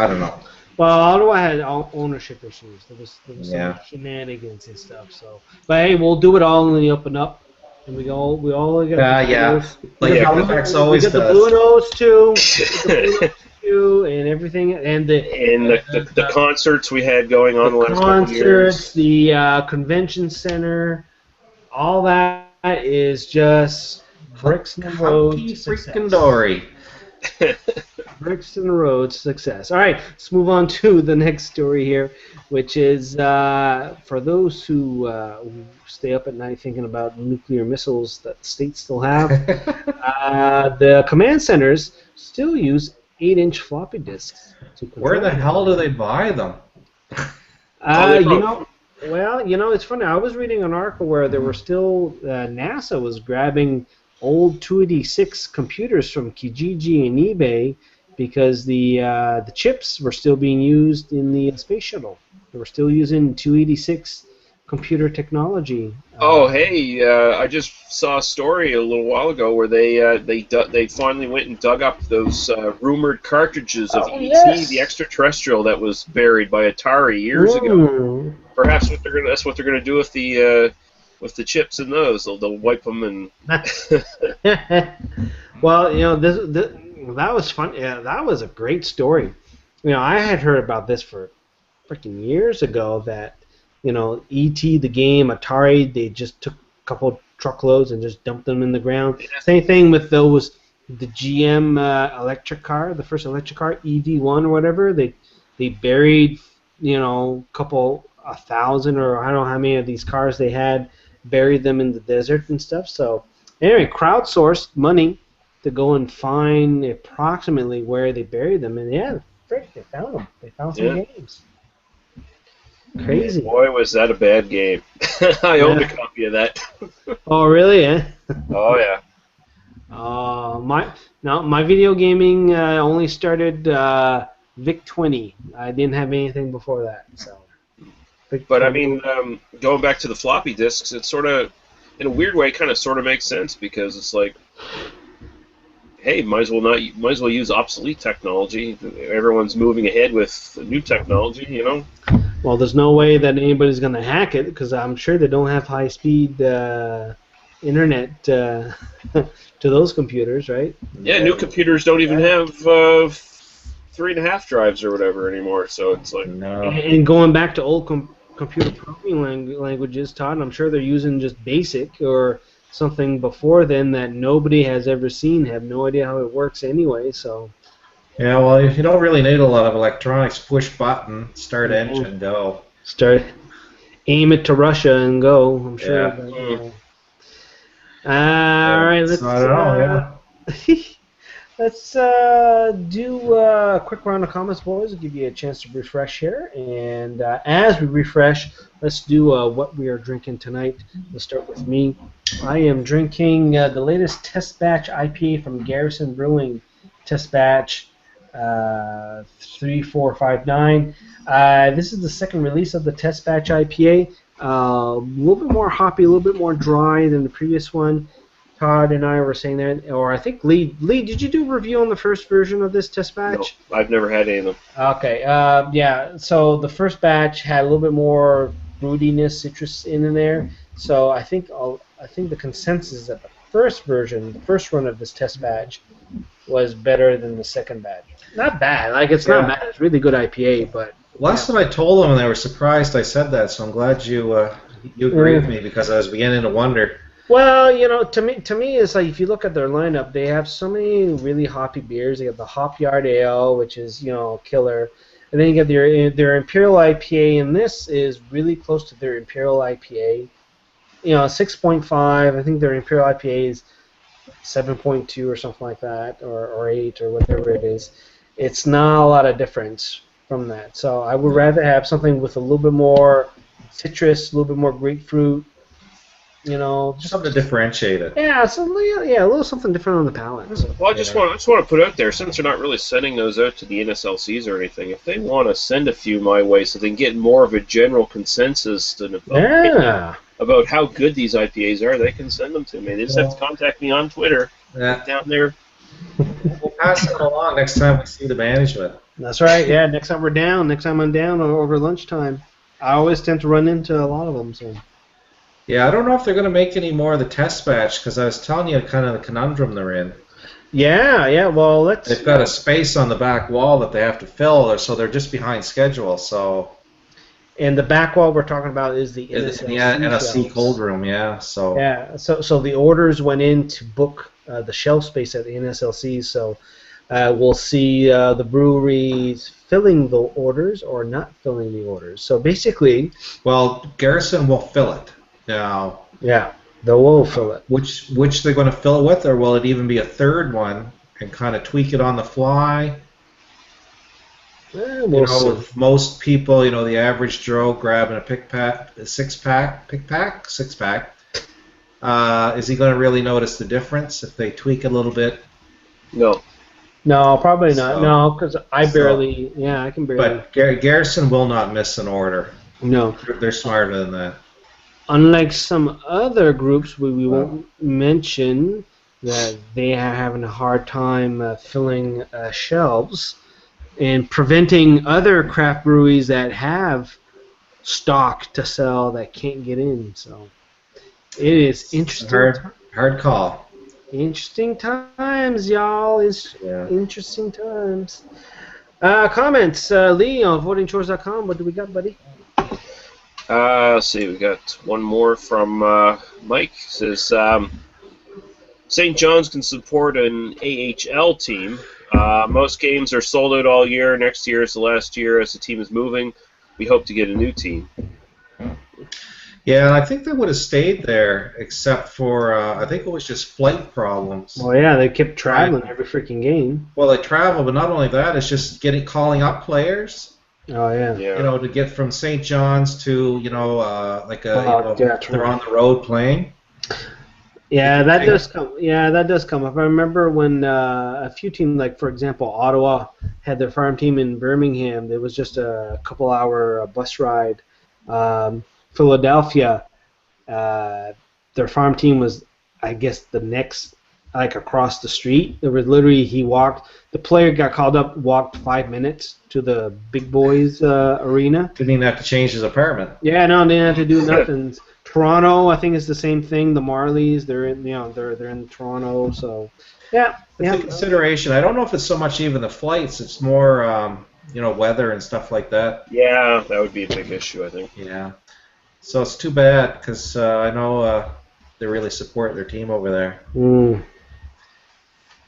don't know. Well, Ottawa had ownership issues. There was some shenanigans and stuff. So, but hey, we'll do it all in the open up, and we all get. Halifax always does. We got the Blue Nose too, and everything, and the concerts we had going on the last couple of years. The convention center, all that is just bricks in the road. Freaking dory. Bricks in the road success. All right, let's move on to the next story here, which is for those who stay up at night thinking about nuclear missiles that states still have. The command centers still use 8-inch floppy disks. Where the hell do they buy them? It's funny. I was reading an article where there were still NASA was grabbing old 286 computers from Kijiji and eBay because the chips were still being used in the space shuttle. They were still using 286 computer technology. I just saw a story a little while ago where they finally went and dug up those rumored cartridges of E.T., the extraterrestrial that was buried by Atari years ago. Perhaps that's what they're gonna do with the chips in those. They'll wipe them and. Well, that was fun. Yeah, that was a great story. I had heard about this for freaking years ago. That E.T. the game, Atari, they just took a couple truckloads and just dumped them in the ground. Yeah. Same thing with the GM electric car, the first electric car, EV1 or whatever. They buried a couple 1,000 or I don't know how many of these cars they had, buried them in the desert and stuff. So Anyway, crowdsourced money to go and find approximately where they buried them, and yeah, frick, they found them. They found some games. Crazy. Boy, was that a bad game. I owned a copy of that. Oh, really? Yeah. Oh yeah. My video gaming only started VIC 20. I didn't have anything before that. So. But I mean, going back to the floppy disks, it's sort of, in a weird way, kind of sort of makes sense because it's like, hey, might as well use obsolete technology. Everyone's moving ahead with new technology, you know. Well, there's no way that anybody's going to hack it because I'm sure they don't have high-speed internet to those computers, right? Yeah, new computers don't even have 3.5 drives or whatever anymore. So it's like no. And going back to old computer programming languages, Todd, I'm sure they're using just BASIC or something before then that nobody has ever seen. Have no idea how it works anyway. So. Yeah, well, you don't really need a lot of electronics. Push button, start engine, go. Aim it to Russia and go. I'm sure. Yeah. But, all right, let's. I don't know, yeah. Let's do a quick round of comments, boys. Give you a chance to refresh here, and as we refresh, let's do what we are drinking tonight. Let's start with me. I am drinking the latest test batch IPA from Garrison Brewing. Test batch 3459. This is the second release of the test batch IPA. A little bit more hoppy, a little bit more dry than the previous one. Todd and I were saying that, or I think Lee, did you do a review on the first version of this test batch? No, I've never had any of them. Okay, yeah, so the first batch had a little bit more fruitiness, citrus in there, so I think the consensus is that the first version, the first run of this test batch, was better than the second batch. Not bad, it's not bad, it's really good IPA, but... Last time I told them and they were surprised I said that, so I'm glad you agree with me because I was beginning to wonder. Well, to me, it's like if you look at their lineup, they have so many really hoppy beers. They have the Hop Yard Ale, which is killer, and then you get their Imperial IPA, and this is really close to their Imperial IPA. 6.5. I think their Imperial IPA is 7.2 or something like that, or 8 or whatever it is. It's not a lot of difference from that. So I would rather have something with a little bit more citrus, a little bit more grapefruit. Just something to differentiate it. Yeah, a little something different on the palate. So. Well, I just want to put out there, since they're not really sending those out to the NSLCs or anything, if they want to send a few my way so they can get more of a general consensus about how good these IPAs are, they can send them to me. They just have to contact me on Twitter. Down there. We'll pass it along next time we see the management. That's right. Yeah, next time I'm down over lunchtime. I always tend to run into a lot of them. So. Yeah, I don't know if they're going to make any more of the test batch because I was telling you kind of the conundrum they're in. Yeah. Well, they've got a space on the back wall that they have to fill, so they're just behind schedule. So. And the back wall we're talking about is the NSLC. Yeah, NSC cold room. Yeah. So. Yeah. So the orders went in to book the shelf space at the NSLC. So we'll see the breweries filling the orders or not filling the orders. So basically. Well, Garrison will fill it. Now, yeah, they will fill it. Which they're going to fill it with, or will it even be a third one and kind of tweak it on the fly? We'll see. With most people, the average Joe grabbing a six pack. Is he going to really notice the difference if they tweak a little bit? No. No, probably not. No, because I can barely. But Garrison will not miss an order. No. They're smarter than that. Unlike some other groups we won't mention that they are having a hard time filling shelves and preventing other craft breweries that have stock to sell that can't get in. So it is interesting. Hard call. Interesting times, y'all. Interesting times. Comments, Lee on votingchores.com. What do we got, buddy? Let's see, we got one more from Mike. He says, St. John's can support an AHL team. Most games are sold out all year. Next year is the last year as the team is moving. We hope to get a new team. Yeah, and I think they would have stayed there, except for I think it was just flight problems. Well, yeah, they kept traveling every freaking game. Well, they travel, but not only that, it's just calling up players. Oh yeah. You know, to get from St. John's to they're on the road playing. Yeah, that does come. Yeah, that does come up. I remember when a few teams, like for example, Ottawa had their farm team in Birmingham. There was just a couple-hour bus ride. Philadelphia, their farm team was, I guess, the next, like across the street. There was literally the player got called up, walked 5 minutes to the big boys arena. Didn't even have to change his apartment. Yeah, no, they didn't have to do nothing. Toronto, I think, is the same thing. The Marlies, they're in Toronto, so yeah. It's a consideration. I don't know if it's so much even the flights. It's more, weather and stuff like that. Yeah, that would be a big issue, I think. Yeah. So it's too bad because I know they really support their team over there. Mm.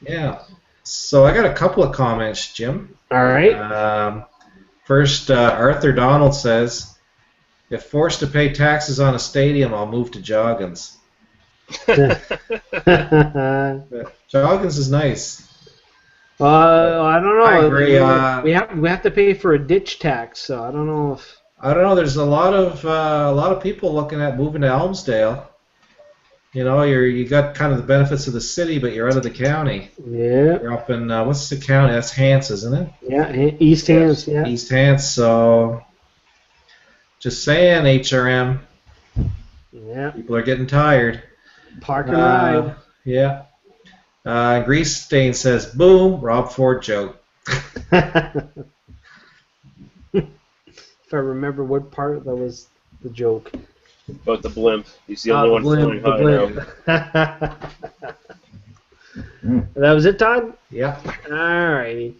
Yeah. So I got a couple of comments, Jim. All right. First, Arthur Donald says, if forced to pay taxes on a stadium, I'll move to Joggins. Joggins is nice. I don't know. I agree. We have to pay for a ditch tax, so I don't know if. I don't know. There's a lot of people looking at moving to Elmsdale. You know, you got kind of the benefits of the city, but you're out of the county. Yeah. You're up in what's the county? That's Hants, isn't it? Yeah, East Hants. Yeah. East Hants. So, just saying, HRM. Yeah. People are getting tired. Park and ride. Yeah. Grease Stain says, "Boom, Rob Ford joke." If I remember what part that was the joke. About the blimp. He's the only one flying high now. That was it, Todd? Yeah. All righty.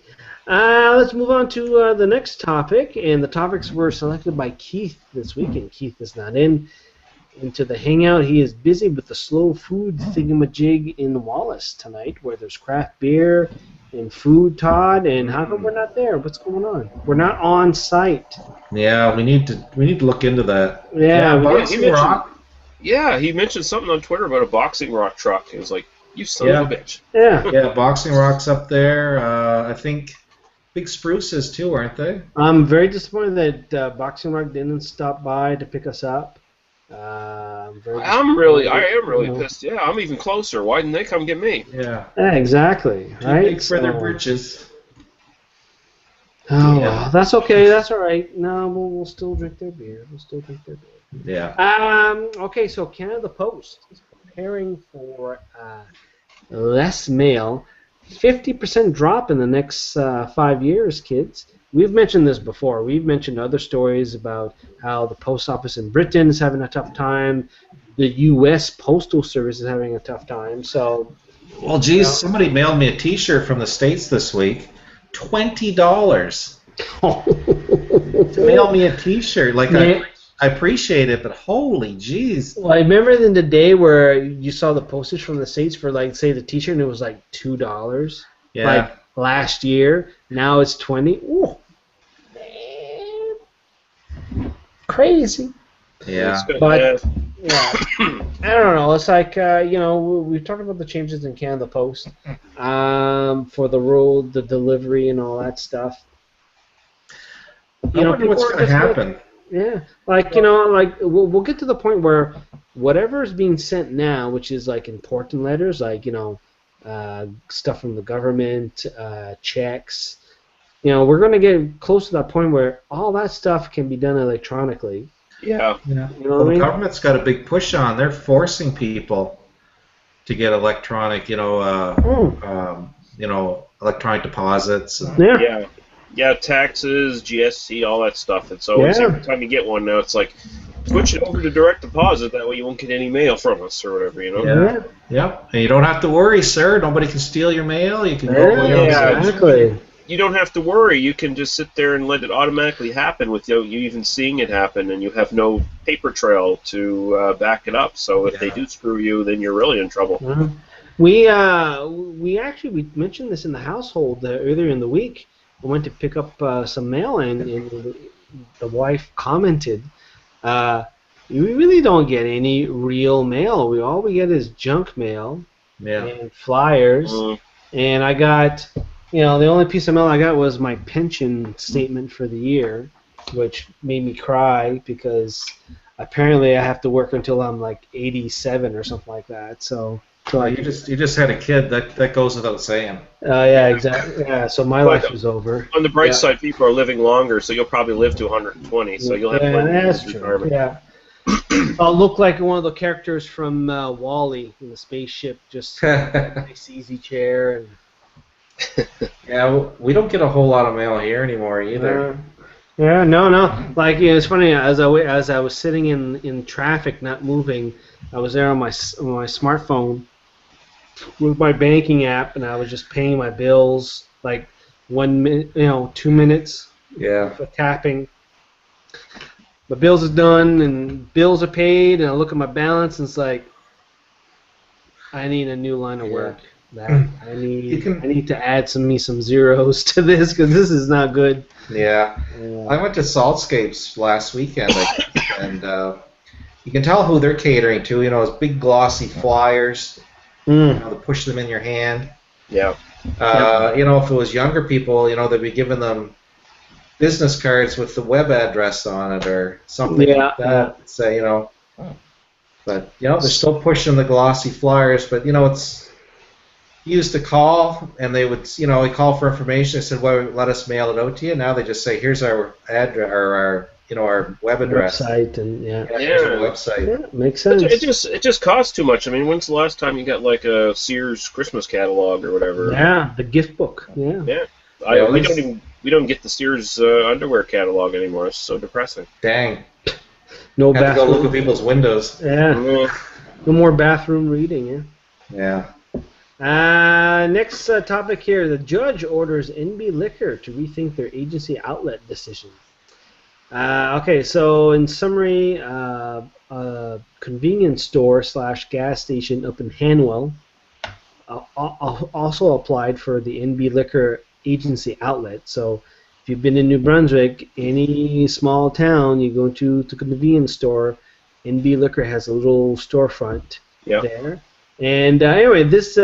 Let's move on to the next topic, and the topics were selected by Keith this week, and Keith is not into the hangout. He is busy with the slow food thingamajig in Wallace tonight, where there's craft beer and food, Todd. And how come we're not there? What's going on? We're not on site. Yeah, we need to look into that. Yeah, he mentioned something on Twitter about a Boxing Rock truck. It was like, you son of a bitch. Yeah, Boxing Rock's up there. I think Big Spruce is too, aren't they? I'm very disappointed that Boxing Rock didn't stop by to pick us up. I am really pissed. Yeah, I'm even closer. Why didn't they come get me? Yeah. Yeah, exactly. Right. Big for their britches. Oh, well, that's okay. That's all right. No, we'll still drink their beer. Yeah. Okay, so Canada Post is preparing for less mail, 50% drop in the next 5 years, kids. We've mentioned this before. We've mentioned other stories about how the post office in Britain is having a tough time. The U.S. Postal Service is having a tough time. So, well, geez, somebody mailed me a T-shirt from the States this week. $20 to mail me a T-shirt. Like, I appreciate it, but holy jeez. Well, I remember in the day where you saw the postage from the States for, like, say, the T-shirt, and it was like $2. Yeah. Like last year. Now it's $20. Ooh, man. Crazy. Yeah. But yeah, I don't know. It's like we've talked about the changes in Canada Post for the delivery and all that stuff. I wonder what's going to happen. We'll get to the point where whatever is being sent now, which is like important letters, like stuff from the government, checks. We're going to get close to that point where all that stuff can be done electronically. Yeah. The government's got a big push on. They're forcing people to get electronic, electronic deposits. Yeah, taxes, GST, all that stuff. And so every time you get one now, it's like, switch it over to direct deposit. That way you won't get any mail from us or whatever, Yeah. And you don't have to worry, sir. Nobody can steal your mail. You can go. Exactly. You don't have to worry. You can just sit there and let it automatically happen with you even seeing it happen, and you have no paper trail to back it up. So if they do screw you, then you're really in trouble. Mm-hmm. We mentioned this in the household earlier in the week. I went to pick up some mail, and the wife commented, we really don't get any real mail. All we get is junk mail and flyers. And I got, the only piece of mail I got was my pension statement for the year, which made me cry because apparently I have to work until I'm like 87 or something like that. So you just had a kid. That goes without saying. Yeah, exactly. Yeah, so my life is over. On the bright side, people are living longer, so you'll probably live to 120. So you'll have plenty of retirement. Yeah. I'll look like one of the characters from Wall-E in the spaceship, just nice easy chair. And yeah, we don't get a whole lot of mail here anymore either. No. Like, it's funny, as I was sitting in traffic, not moving, I was there on my smartphone with my banking app, and I was just paying my bills, like 1 minute, 2 minutes. For tapping. My bills are done, and bills are paid, and I look at my balance, and it's like, I need a new line of work. I need to add some zeros to this because this is not good. Yeah. I went to Saltscapes last weekend, and you can tell who they're catering to. Those big glossy flyers. They push them in your hand. Yeah. If it was younger people, they'd be giving them business cards with the web address on it or something like that. Say, but they're still pushing the glossy flyers. But it's used to call, and they would, we call for information. They said, "Well, let us mail it out to you." Now they just say, "Here's our address or our web address." Website and here's our website. Yeah, makes sense. It just costs too much. I mean, when's the last time you got like a Sears Christmas catalog or whatever? Yeah, the gift book. Yeah. We don't get the Sears underwear catalog anymore. It's so depressing. Dang. No have bathroom. to go look at people's windows. Yeah. No more bathroom reading. Yeah. Next topic here: the judge orders NB Liquor to rethink their agency outlet decision. Okay, so in summary, a convenience store / gas station up in Hanwell also applied for the NB Liquor agency outlet. So if you've been in New Brunswick, any small town, you go to the convenience store, NB Liquor has a little storefront there. And anyway, this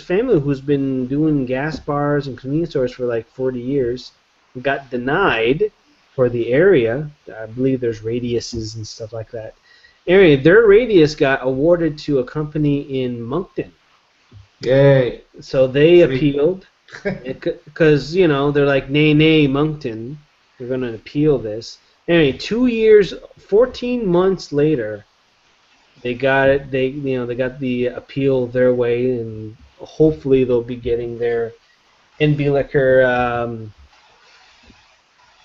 family who's been doing gas bars and convenience stores for like 40 years got denied for the area. I believe there's radiuses and stuff like that. Anyway, their radius got awarded to a company in Moncton. Yay! So they appealed because they're like, nay, Moncton. We're going to appeal this. Anyway, 2 years, 14 months later, they got it. They got the appeal their way, and hopefully they'll be getting their NB Liquor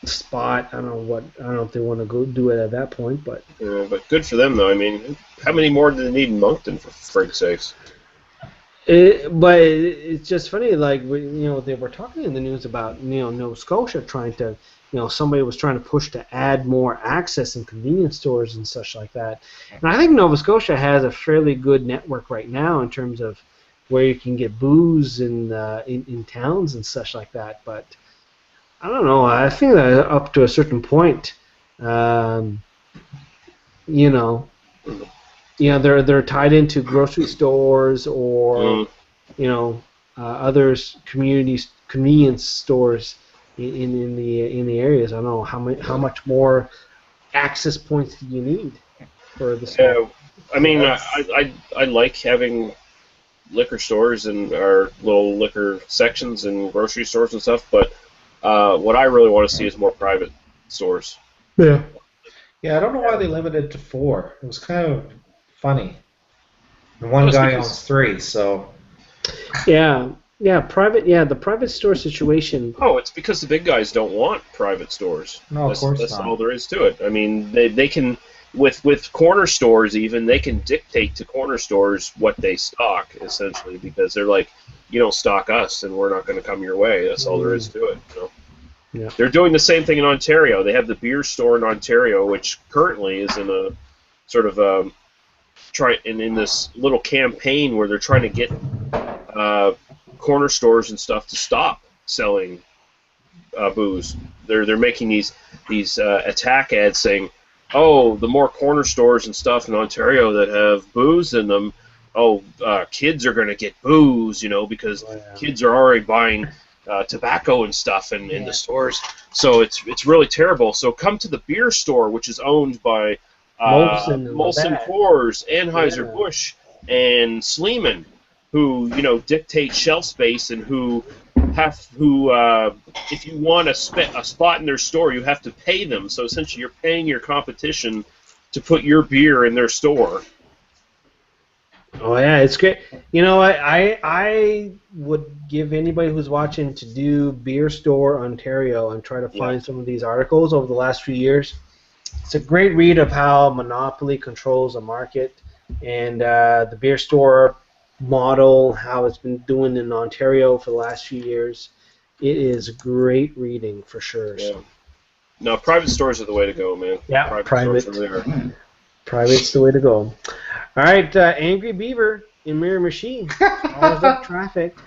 spot. I don't know if they want to go do it at that point, but good for them though. I mean, how many more do they need in Moncton, for frig's sakes? But it's just funny, like they were talking in the news about Nova Scotia trying to somebody was trying to push to add more access in convenience stores and such like that. And I think Nova Scotia has a fairly good network right now in terms of where you can get booze in towns and such like that. But I don't know. I think that up to a certain point, they're tied into grocery stores or other convenience stores in the areas. I don't know how much more access points do you need for the store. I mean, I like having liquor stores and our little liquor sections and grocery stores and stuff, but what I really want to see is more private stores. Yeah. Yeah, I don't know why they limited it to 4. It was kind of funny. And one guy owns 3, so. Yeah, private. Yeah, the private store situation. Oh, it's because the big guys don't want private stores. No, of course that's not. all there is to it. I mean, they can with corner stores even they can dictate to corner stores what they stock essentially because they're like, you don't stock us, and we're not going to come your way. That's all there is to it. Yeah. They're doing the same thing in Ontario. They have the beer store in Ontario, which currently is in a sort of in this little campaign where they're trying to get corner stores and stuff to stop selling booze. They're making these attack ads saying, the more corner stores and stuff in Ontario that have booze in them, kids are going to get booze, because kids are already buying tobacco and stuff in the stores. So it's really terrible. So come to the beer store, which is owned by Molson Coors, Anheuser-Busch, and Sleeman, who dictate shelf space and who if you want a spot in their store, you have to pay them. So essentially, you're paying your competition to put your beer in their store. Oh yeah, it's great. I would give anybody who's watching to do Beer Store Ontario and try to find some of these articles over the last few years. It's a great read of how monopoly controls a market and the beer store model, how it's been doing in Ontario for the last few years. It is great reading for sure. Yeah. So. No, private stores are the way to go, man. Yeah, private. Stores are there. Private's the way to go. All right, Angry Beaver in Miramichi. Follows up traffic.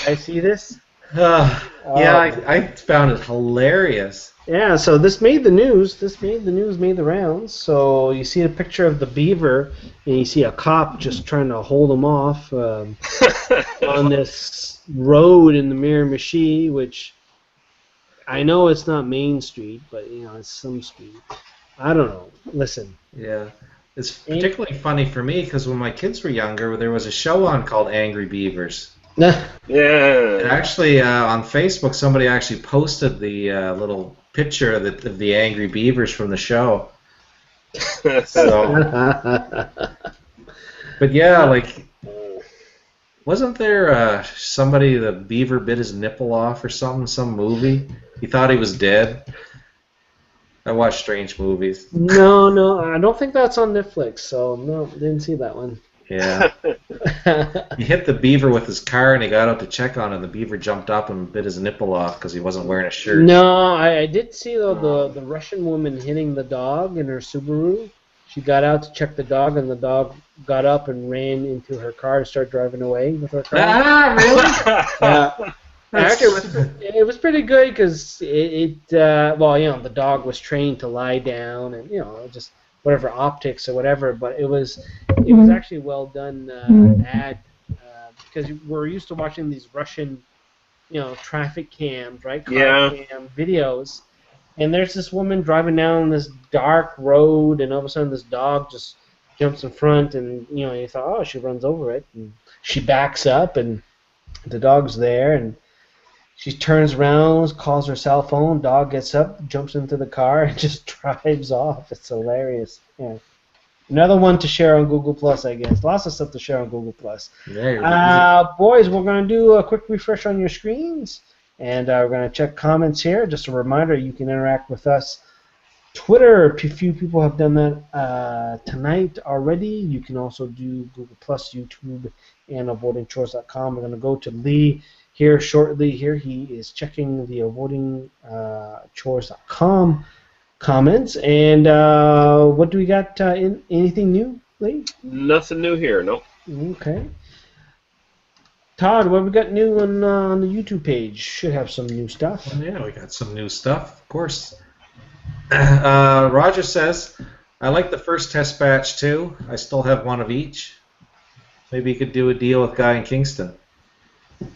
I see this. I found it hilarious. Yeah, so this made the news. Made the rounds. So you see a picture of the beaver, and you see a cop just trying to hold him off on this road in the Miramichi, which I know it's not Main Street, but it's some street. I don't know. Listen. Yeah. It's particularly funny for me because when my kids were younger, there was a show on called Angry Beavers. Yeah. And actually, on Facebook, somebody actually posted the little picture of the Angry Beavers from the show. So, but yeah, wasn't there somebody the beaver bit his nipple off or something? Some movie? He thought he was dead. I watch strange movies. No, I don't think that's on Netflix, so no, didn't see that one. Yeah. He hit the beaver with his car and he got out to check on it, and the beaver jumped up and bit his nipple off because he wasn't wearing a shirt. No, I did see, though, the Russian woman hitting the dog in her Subaru. She got out to check the dog, and the dog got up and ran into her car and started driving away with her car. Ah, really? Yeah. Actually, it was pretty good because the dog was trained to lie down and just whatever optics or whatever, but it was actually well done ad because we're used to watching these Russian traffic cams, right? Cam videos, and there's this woman driving down this dark road, and all of a sudden this dog just jumps in front, and you thought, oh, she runs over it, and she backs up, and the dog's there, and she turns around, calls her cell phone, dog gets up, jumps into the car, and just drives off. It's hilarious. Yeah. Another one to share on Google Plus, I guess. Lots of stuff to share on Google Plus. Boys, we're going to do a quick refresh on your screens, and we're going to check comments here. Just a reminder, you can interact with us. Twitter, a few people have done that tonight already. You can also do Google Plus, YouTube, and avoidingchores.com. We're going to go to Lee here shortly. Here he is checking the avoidingchores.com comments. And what do we got? Anything new, Lee? Nothing new here, nope. Okay. Todd, what have we got new on the YouTube page? Should have some new stuff. Well, yeah, we got some new stuff, of course. Roger says, I like the first test batch too. I still have one of each. Maybe you could do a deal with Guy in Kingston.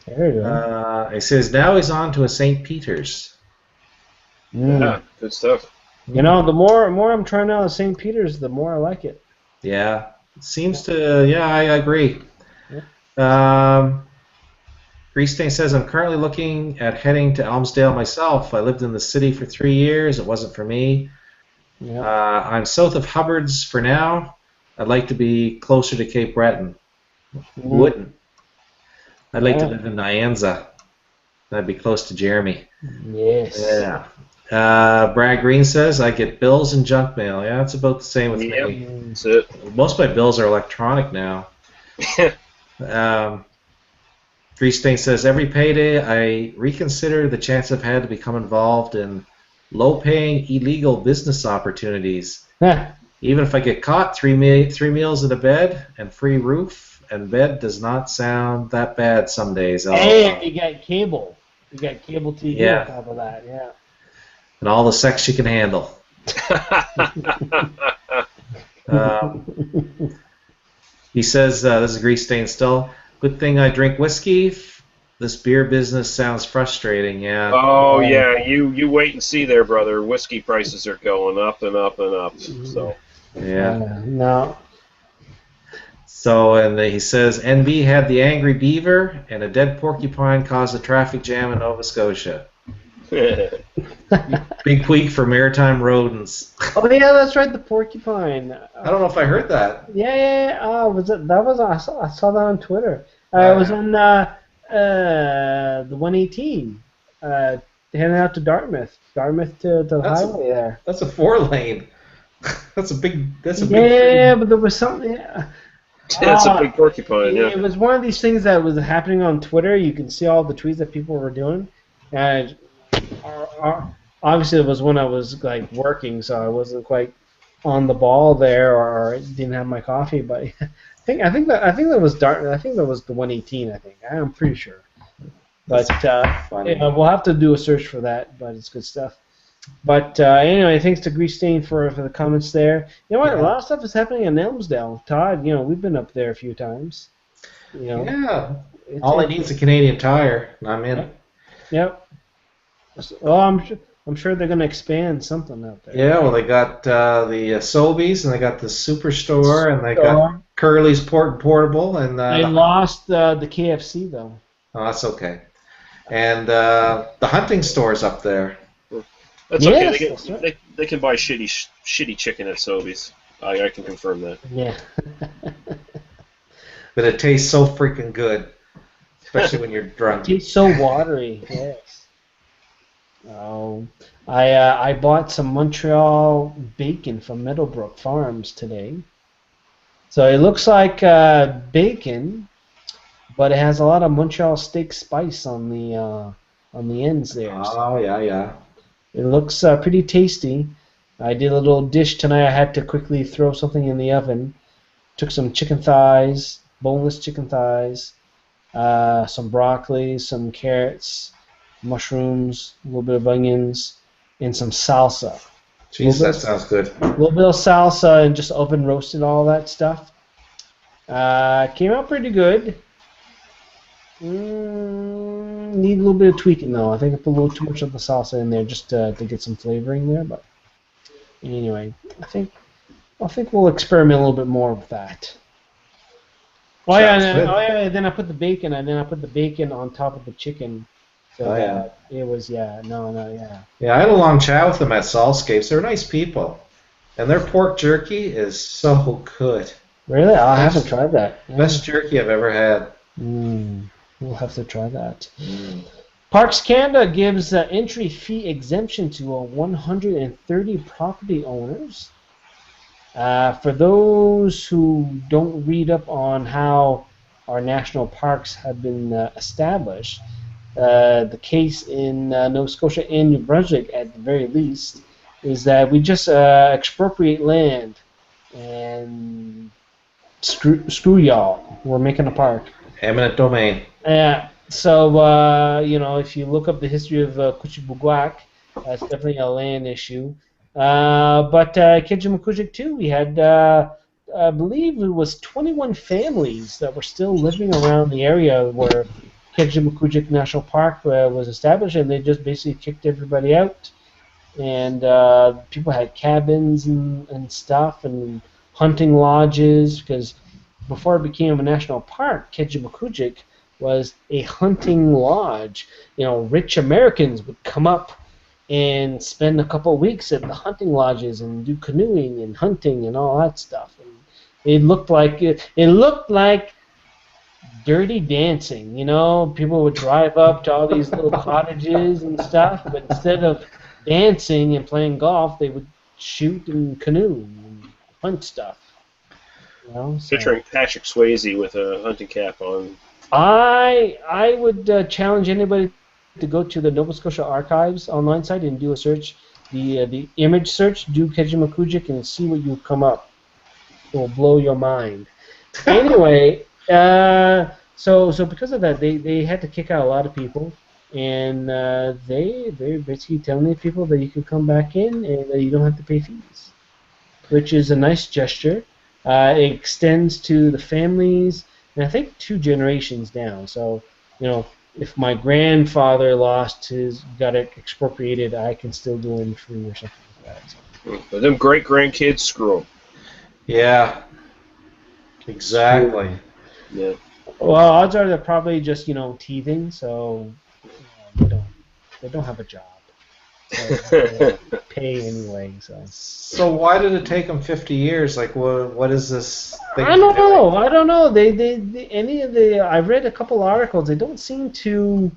There you go. He says now he's on to a St. Peter's. Yeah, good stuff. The more I'm trying out St. Peter's, the more I like it. Yeah, it seems to. Yeah, I agree. Yeah. Greastain says I'm currently looking at heading to Elmsdale myself. I lived in the city for 3 years. It wasn't for me. Yeah. I'm south of Hubbard's for now. I'd like to be closer to Cape Breton. Wouldn't. I'd like to live in Nyanza. That'd be close to Jeremy. Yes. Yeah. Brad Green says I get bills and junk mail. Yeah, it's about the same with me. That's it. Most of my bills are electronic now. Greastain says every payday I reconsider the chance I've had to become involved in low-paying illegal business opportunities. Even if I get caught, three meals in a bed and free roof and bed does not sound that bad some days. And you got cable. You got cable TV on top of that, yeah. And all the sex you can handle. He says, this is Grease Stain still. Good thing I drink whiskey. This beer business sounds frustrating, yeah. Oh, yeah, you wait and see there, brother. Whiskey prices are going up and up and up. So yeah. No. So, and he says, NB had the angry beaver, and a dead porcupine caused a traffic jam in Nova Scotia. Big week for maritime rodents. Oh yeah, that's right, the porcupine. I don't know if I heard that. Yeah. Was it? That was I saw that on Twitter. It was on the 118, heading out to Dartmouth to the highway there. That's a 4-lane. That's a big. Yeah, but there was something. Yeah. That's a big porcupine. Yeah. It was one of these things that was happening on Twitter. You can see all the tweets that people were doing, and obviously it was when I was like working, so I wasn't quite on the ball there, or didn't have my coffee. But I think that was Dartmouth. I think that was the 118. I think I'm pretty sure. But we'll have to do a search for that. But it's good stuff. But anyway, thanks to Grease Stain for the comments there. You know what? A lot of stuff is happening in Elmsdale. Todd, we've been up there a few times. Yeah. All I need is a Canadian Tire, and I'm in. Yep. Well, I'm sure they're going to expand something out there. Yeah, well, they got the Sobeys, and they got the Superstore, and they got Curly's Portable, and they lost the KFC though. Oh, that's okay. And the hunting stores up there. That's okay. They can buy shitty chicken at Sobeys. I can confirm that. Yeah. But it tastes so freaking good, especially when you're drunk. It tastes so watery. Yes. Oh, I bought some Montreal bacon from Meadowbrook Farms today. So it looks like bacon, but it has a lot of Montreal steak spice on the ends there. Oh yeah. It looks pretty tasty. I did a little dish tonight. I had to quickly throw something in the oven. Took some chicken thighs, boneless chicken thighs, some broccoli, some carrots, mushrooms, a little bit of onions, and some salsa. Jeez, that sounds good. A little bit of salsa and just oven roasted all that stuff. Came out pretty good. Need a little bit of tweaking though. I think I put a little too much of the salsa in there just to get some flavoring there. But anyway, I think we'll experiment a little bit more with that. Then I put the bacon, and then I put the bacon on top of the chicken. So it was Yeah, I had a long chat with them at Salscapes. They're nice people, and their pork jerky is so good. Really? I haven't tried that. Best jerky I've ever had. We'll have to try that. Parks Canada gives entry fee exemption to 130 property owners. For those who don't read up on how our national parks have been established, the case in Nova Scotia and New Brunswick, at the very least, is that we just expropriate land and screw y'all. We're making a park. Eminent domain. Yeah. So if you look up the history of Kuchibugwak, that's definitely a land issue. But Kijimakujik too, we had I believe it was 21 families that were still living around the area where Kijimakujik National Park was established, and they just basically kicked everybody out. And people had cabins and stuff, and hunting lodges, because before it became a national park, Kijimakujik was a hunting lodge. Rich Americans would come up and spend a couple of weeks at the hunting lodges and do canoeing and hunting and all that stuff. And it looked like Dirty Dancing. People would drive up to all these little cottages and stuff, but instead of dancing and playing golf, they would shoot and canoe and hunt stuff. Picturing Patrick Swayze with a hunting cap on. I would challenge anybody to go to the Nova Scotia Archives online site and do a search, the image search, do Kijimakujik, and see what you come up. It will blow your mind. Anyway, so because of that, they had to kick out a lot of people. and they're basically telling people that you can come back in and that you don't have to pay fees, which is a nice gesture. It extends to the families, and I think 2 generations down. So, if my grandfather got it expropriated, I can still do it free or something like that. So. But them great grandkids, screw them. Yeah. Exactly. Yeah. Well, odds are they're probably just teething, so they don't have a job. They pay anyway. So why did it take them 50 years? Like, what is this thing? I don't know. I don't know. I read a couple articles. They don't seem to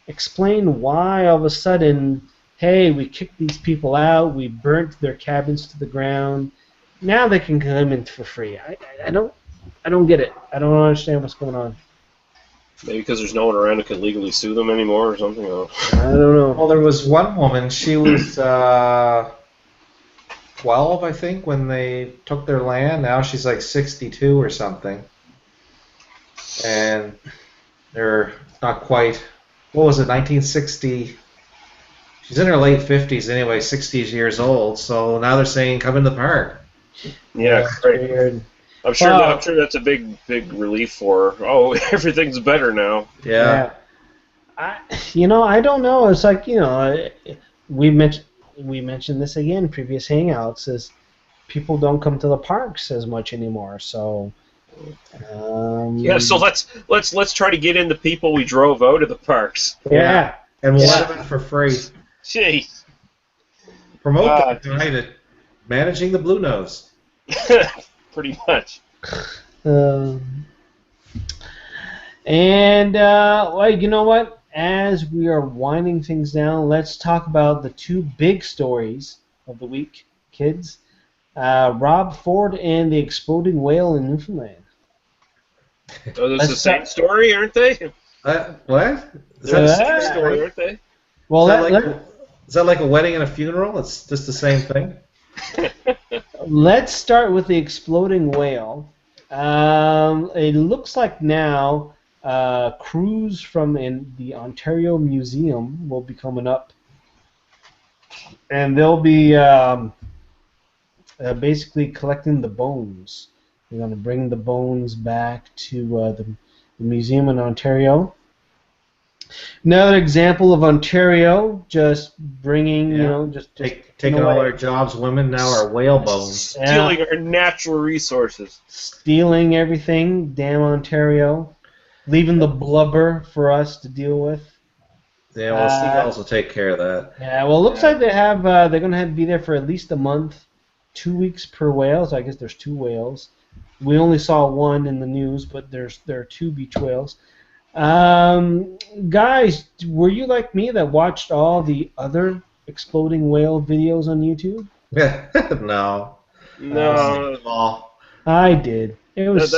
explain why all of a sudden, hey, we kicked these people out. We burnt their cabins to the ground. Now they can come in for free. I don't get it. I don't understand what's going on. Maybe because there's no one around who can legally sue them anymore or something. I don't know. Well, there was one woman. She was 12, I think, when they took their land. Now she's like 62 or something. And they're not quite. What was it? 1960. She's in her late 50s anyway, 60 years old. So now they're saying, come in the park. Yeah, great. I'm sure that's a big relief for her. Oh, everything's better now. Yeah. I don't know. It's like, we mentioned this again in previous hangouts, is people don't come to the parks as much anymore. So so let's try to get in the people we drove out of the parks. Yeah. And we'll have it for free. Jeez. Promote the guy to managing the Blue Nose. Pretty much. Well, you know what? As we are winding things down, let's talk about the 2 big stories of the week, kids. Rob Ford and the exploding whale in Newfoundland. Oh, those are the same story, aren't they? What? Is that the same story, aren't they? Well, is that like a wedding and a funeral? It's just the same thing? Let's start with the exploding whale. It looks like now crews from the Ontario Museum will be coming up, and they'll be basically collecting the bones. They're going to bring the bones back to the museum in Ontario. Another example of Ontario just bringing, just taking all our jobs. Women now are whale bones. Stealing our natural resources. Stealing everything. Damn Ontario. Leaving the blubber for us to deal with. Yeah, well, seagulls will take care of that. Yeah, well, it looks like they're going to have to be there for at least a month, 2 weeks per whale. So I guess there's 2 whales. We only saw one in the news, but there are 2 beach whales. Guys, were you like me that watched all the other exploding whale videos on YouTube? No. No. I did. It was.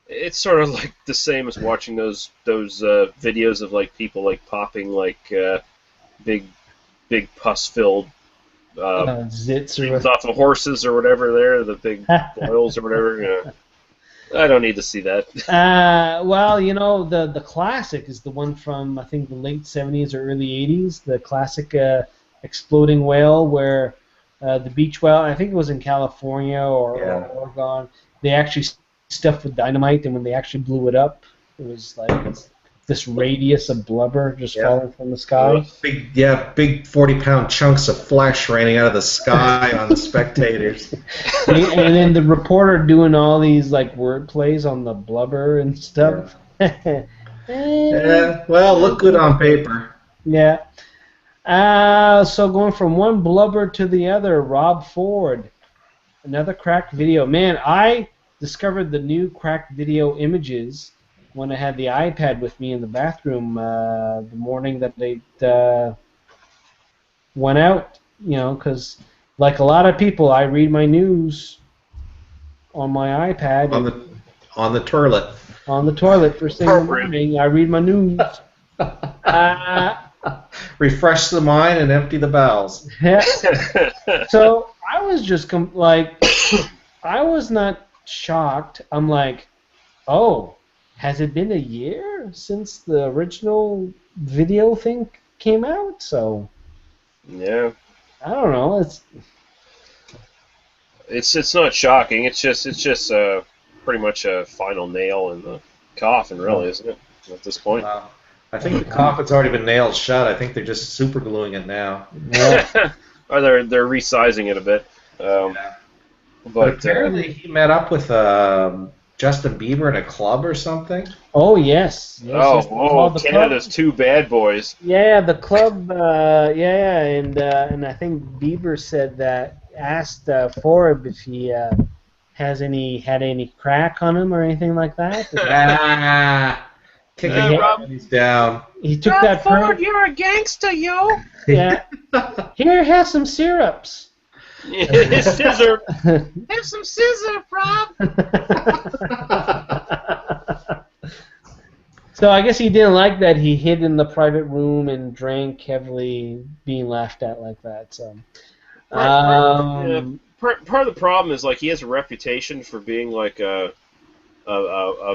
It's sort of like the same as watching those videos of like people like popping like big pus-filled zits off of horses or whatever. There, the big boils or whatever. Yeah. I don't need to see that. Well, the classic is the one from, I think, the late 70s or early 80s, the classic exploding whale where the beach whale, I think it was in California or Oregon, they actually stuffed with dynamite, and when they actually blew it up, it was like this radius of blubber just falling from the sky. Big 40-pound chunks of flesh raining out of the sky on the spectators. And then the reporter doing all these like word plays on the blubber and stuff. Yeah, well, look good on paper. Yeah. So going from one blubber to the other, Rob Ford, another cracked video. Man, I discovered the new cracked video images when I had the iPad with me in the bathroom the morning that they went out, because like a lot of people, I read my news on my iPad. On the toilet. On the toilet first thing in the morning, I read my news. Refresh the mind and empty the bowels. Yeah. So I was just I was not shocked. I'm like, oh, has it been a year since the original video thing came out? So Yeah. I don't know. It's not shocking. It's just pretty much a final nail in the coffin, really, isn't it? At this point. I think the coffin's already been nailed shut. I think they're just super gluing it now. Yeah. Or they're resizing it a bit. But apparently he met up with Justin Bieber in a club or something. Oh yes. Canada's two bad boys. Yeah, the club. And I think Bieber said that asked Forbes if he had any crack on him or anything like that. He's down. He took that Ford, you're a gangster, yo. Yeah. Here, have some syrups. Scissor. Have some scissor, Rob. So I guess he didn't like that he hid in the private room and drank heavily, being laughed at like that. So. Part of the problem is like he has a reputation for being like a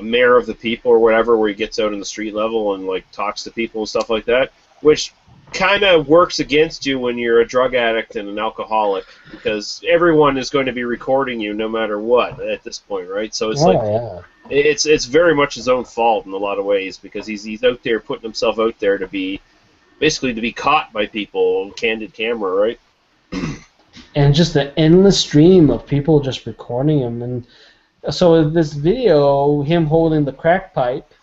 mayor of the people or whatever, where he gets out in the street level and like talks to people and stuff like that, which kind of works against you when you're a drug addict and an alcoholic, because everyone is going to be recording you no matter what at this point, right? So it's it's very much his own fault in a lot of ways, because he's out there putting himself out there to be caught by people on candid camera, right? And just the endless stream of people just recording him. And so this video, him holding the crack pipe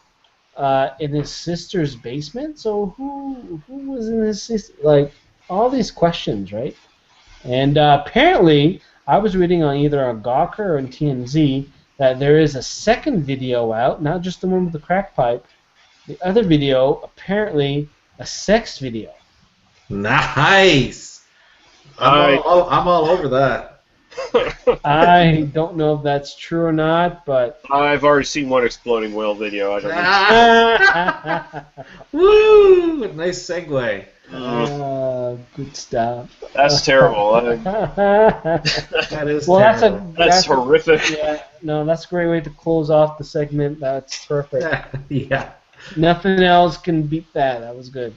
in his sister's basement. So who was in his sister? Like, all these questions, right? And apparently, I was reading on either on Gawker or on TMZ that there is a second video out, not just the one with the crack pipe. The other video, apparently, a sex video. Nice. I'm all over that. I don't know if that's true or not, but I've already seen one exploding whale video. I don't know. Woo! Nice segue. Good stuff. That's terrible. That is well, terrible. That's horrific. Yeah, no, that's a great way to close off the segment. That's perfect. Yeah. Nothing else can beat that. That was good.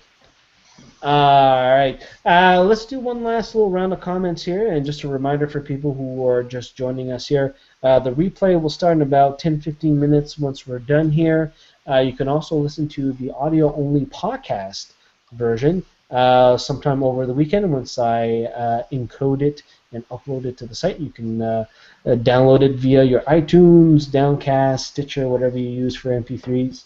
All right. Let's do one last little round of comments here, and just a reminder for people who are just joining us here. The replay will start in about 10-15 minutes once we're done here. You can also listen to the audio-only podcast version sometime over the weekend once I encode it and upload it to the site. You can download it via your iTunes, Downcast, Stitcher, whatever you use for MP3s.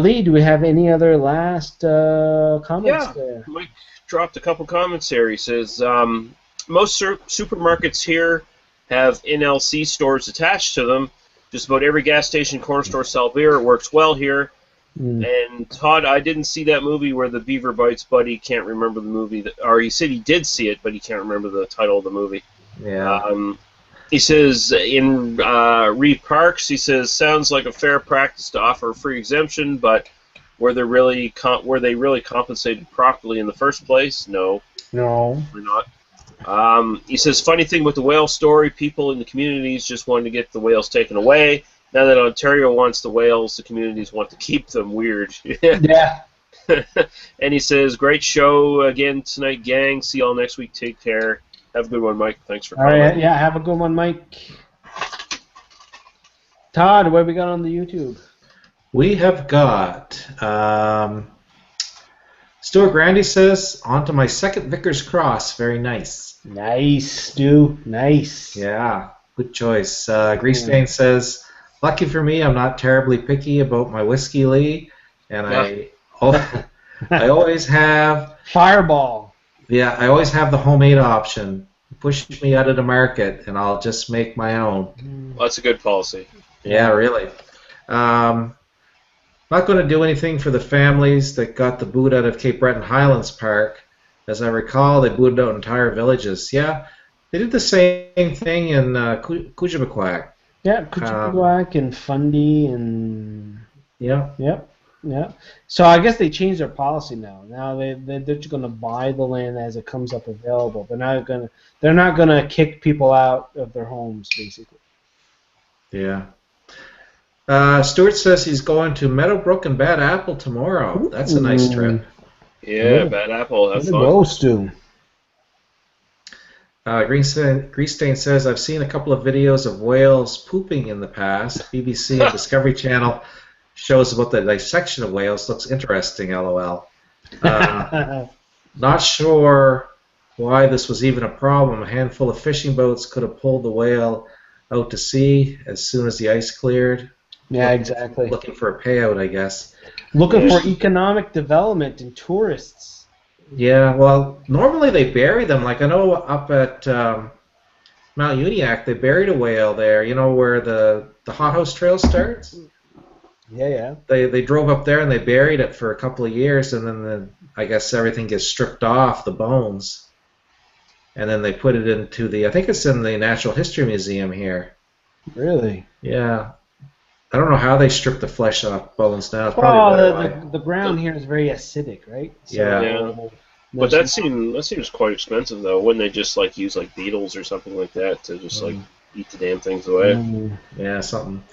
Lee, do we have any other last comments there? Mike dropped a couple comments here. He says, most supermarkets here have NLC stores attached to them. Just about every gas station, corner store sell beer. It works well here. And Todd, I didn't see that movie where the beaver bites Buddy. Can't remember the movie. Or he said he did see it, but he can't remember the title of the movie. Yeah. He says in Reed Parks, he says, sounds like a fair practice to offer a free exemption, but were they really compensated properly in the first place? No. No. We're not. He says, funny thing with the whale story, people in the communities just wanted to get the whales taken away. Now that Ontario wants the whales, the communities want to keep them. Weird. Yeah. And he says, great show again tonight, gang. See y'all next week. Take care. Have a good one, Mike. Thanks for calling. All right, yeah, have a good one, Mike. Todd, what have we got on the YouTube? We have got Stuart Grandy says, on to my second Vickers Cross. Very nice. Nice, Stu. Nice. Yeah, good choice. Grease Stain says, lucky for me, I'm not terribly picky about my whiskey, Lee, and I always have Fireball. Yeah, I always have the homemade option. Push me out of the market, and I'll just make my own. Well, that's a good policy. Yeah, really. Not going to do anything for the families that got the boot out of Cape Breton Highlands Park. As I recall, they booted out entire villages. Yeah, they did the same thing in Kujabaquak. Yeah, Kujabaquak and Fundy and... Yeah. Yep. Yeah. So I guess they changed their policy now. Now they're just going to buy the land as it comes up available. They're not gonna kick people out of their homes, basically. Yeah. Stuart says he's going to Meadowbrook and Bad Apple tomorrow. That's a nice trip. Yeah, Bad Apple. That's fun. Go, Stu. Greenstain says, I've seen a couple of videos of whales pooping in the past. BBC and Discovery Channel shows about the dissection of whales. Looks interesting, LOL. Not sure why this was even a problem. A handful of fishing boats could have pulled the whale out to sea as soon as the ice cleared. Yeah, exactly. Looking for a payout, I guess. Looking for economic development and tourists. Yeah, well, normally they bury them. Like I know up at Mount Uniacke, they buried a whale there. You know where the hothouse trail starts? Yeah. They drove up there and they buried it for a couple of years, and then I guess everything gets stripped off, the bones, and then they put it into I think it's in the Natural History Museum here. Really? Yeah. I don't know how they strip the flesh off bones now. Well, the ground here is very acidic, right? So, yeah. But that seems quite expensive, though. Wouldn't they just use beetles or something like that to just eat the damn things away? Yeah, something.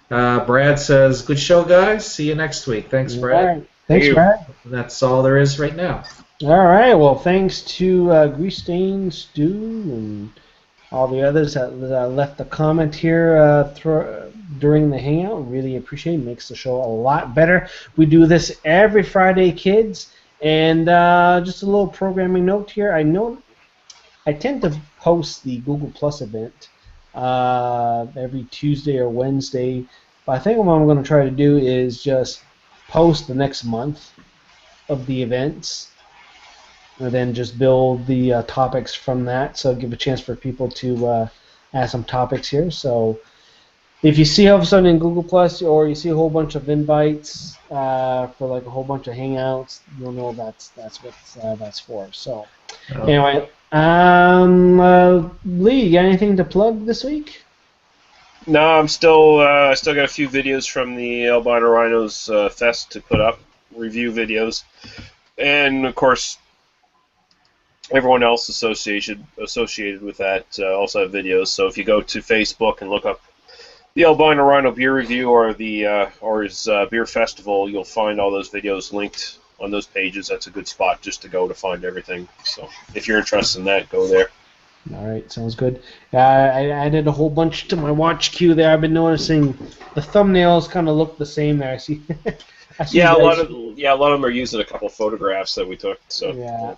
Brad says, "Good show, guys. See you next week." Thanks, Brad. Right. Thanks, Brad. That's all there is right now. All right. Well, thanks to Greenstain, Stu, and all the others that left a comment here during the hangout. Really appreciate it. Makes the show a lot better. We do this every Friday, kids. And just a little programming note here. I tend to post the Google Plus event every Tuesday or Wednesday. But I think what I'm going to try to do is just post the next month of the events, and then just build the topics from that. So give a chance for people to add some topics here. So if you see all of a sudden in Google Plus, or you see a whole bunch of invites for a whole bunch of hangouts, you'll know that's what that's for. So anyway, Lee, you got anything to plug this week? No, I'm still I still got a few videos from the Albino Rhinos Fest to put up, review videos, and of course everyone else associated with that also have videos. So if you go to Facebook and look up the Albino Rhino Beer Review or his beer festival, you'll find all those videos linked on those pages. That's a good spot just to go to find everything. So if you're interested in that, go there. All right, sounds good. I added a whole bunch to my watch queue there. I've been noticing the thumbnails kind of look the same there. I see. A lot of them are using a couple of photographs that we took. So yeah.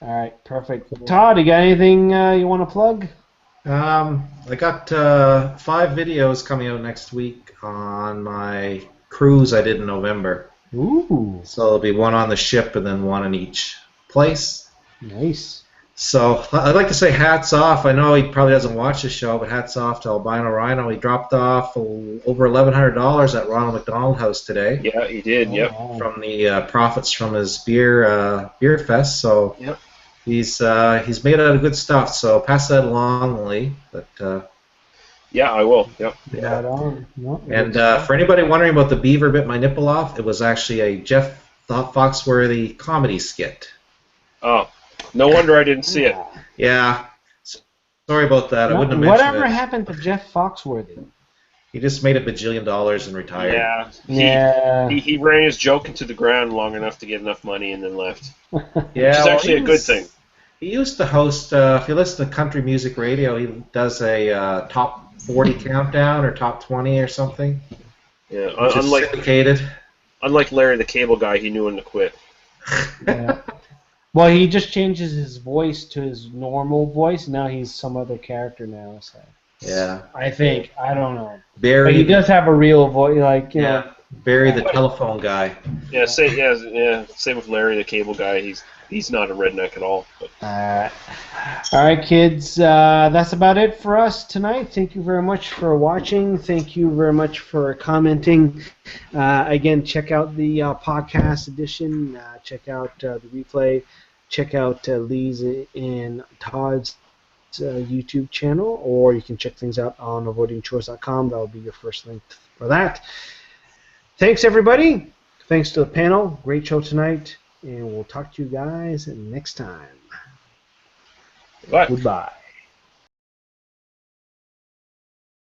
All right, perfect. Todd, you got anything you want to plug? I got 5 videos coming out next week on my cruise I did in November. Ooh. So there'll be one on the ship and then one in each place. Nice. So I'd like to say hats off. I know he probably doesn't watch the show, but hats off to Albino Rhino. He dropped off over $1,100 at Ronald McDonald House today. Yeah, he did. Yep. Wow. From the profits from his beer fest. So yep. He's made out of good stuff. So pass that along, Lee. But yeah, I will. Yep. Yeah. Right on. Yep. And for anybody wondering about the beaver bit my nipple off, it was actually a Jeff Foxworthy comedy skit. Oh. No wonder I didn't see it. Yeah. Sorry about that. I wouldn't have mentioned Whatever it. happened to Jeff Foxworthy? He just made $1 bajillion and retired. Yeah. He ran his joke into the ground long enough to get enough money and then left. Yeah, which is actually a good thing. He used to host, if you listen to country music radio, he does a top 40 countdown or top 20 or something. Yeah, unlike Larry the Cable Guy, he knew when to quit. Yeah. Well, he just changes his voice to his normal voice. Now he's some other character now. So yeah, I think I don't know. Barry, but he does have a real voice, like you know. Barry the telephone guy. Yeah, same with Larry the Cable Guy. He's not a redneck at all. All right, kids. That's about it for us tonight. Thank you very much for watching. Thank you very much for commenting. Again, check out the podcast edition. Check out the replay. Check out Lee's and Todd's YouTube channel, or you can check things out on avoidingchores.com. That will be your first link for that. Thanks, everybody. Thanks to the panel. Great show tonight. And we'll talk to you guys next time. Bye. Goodbye.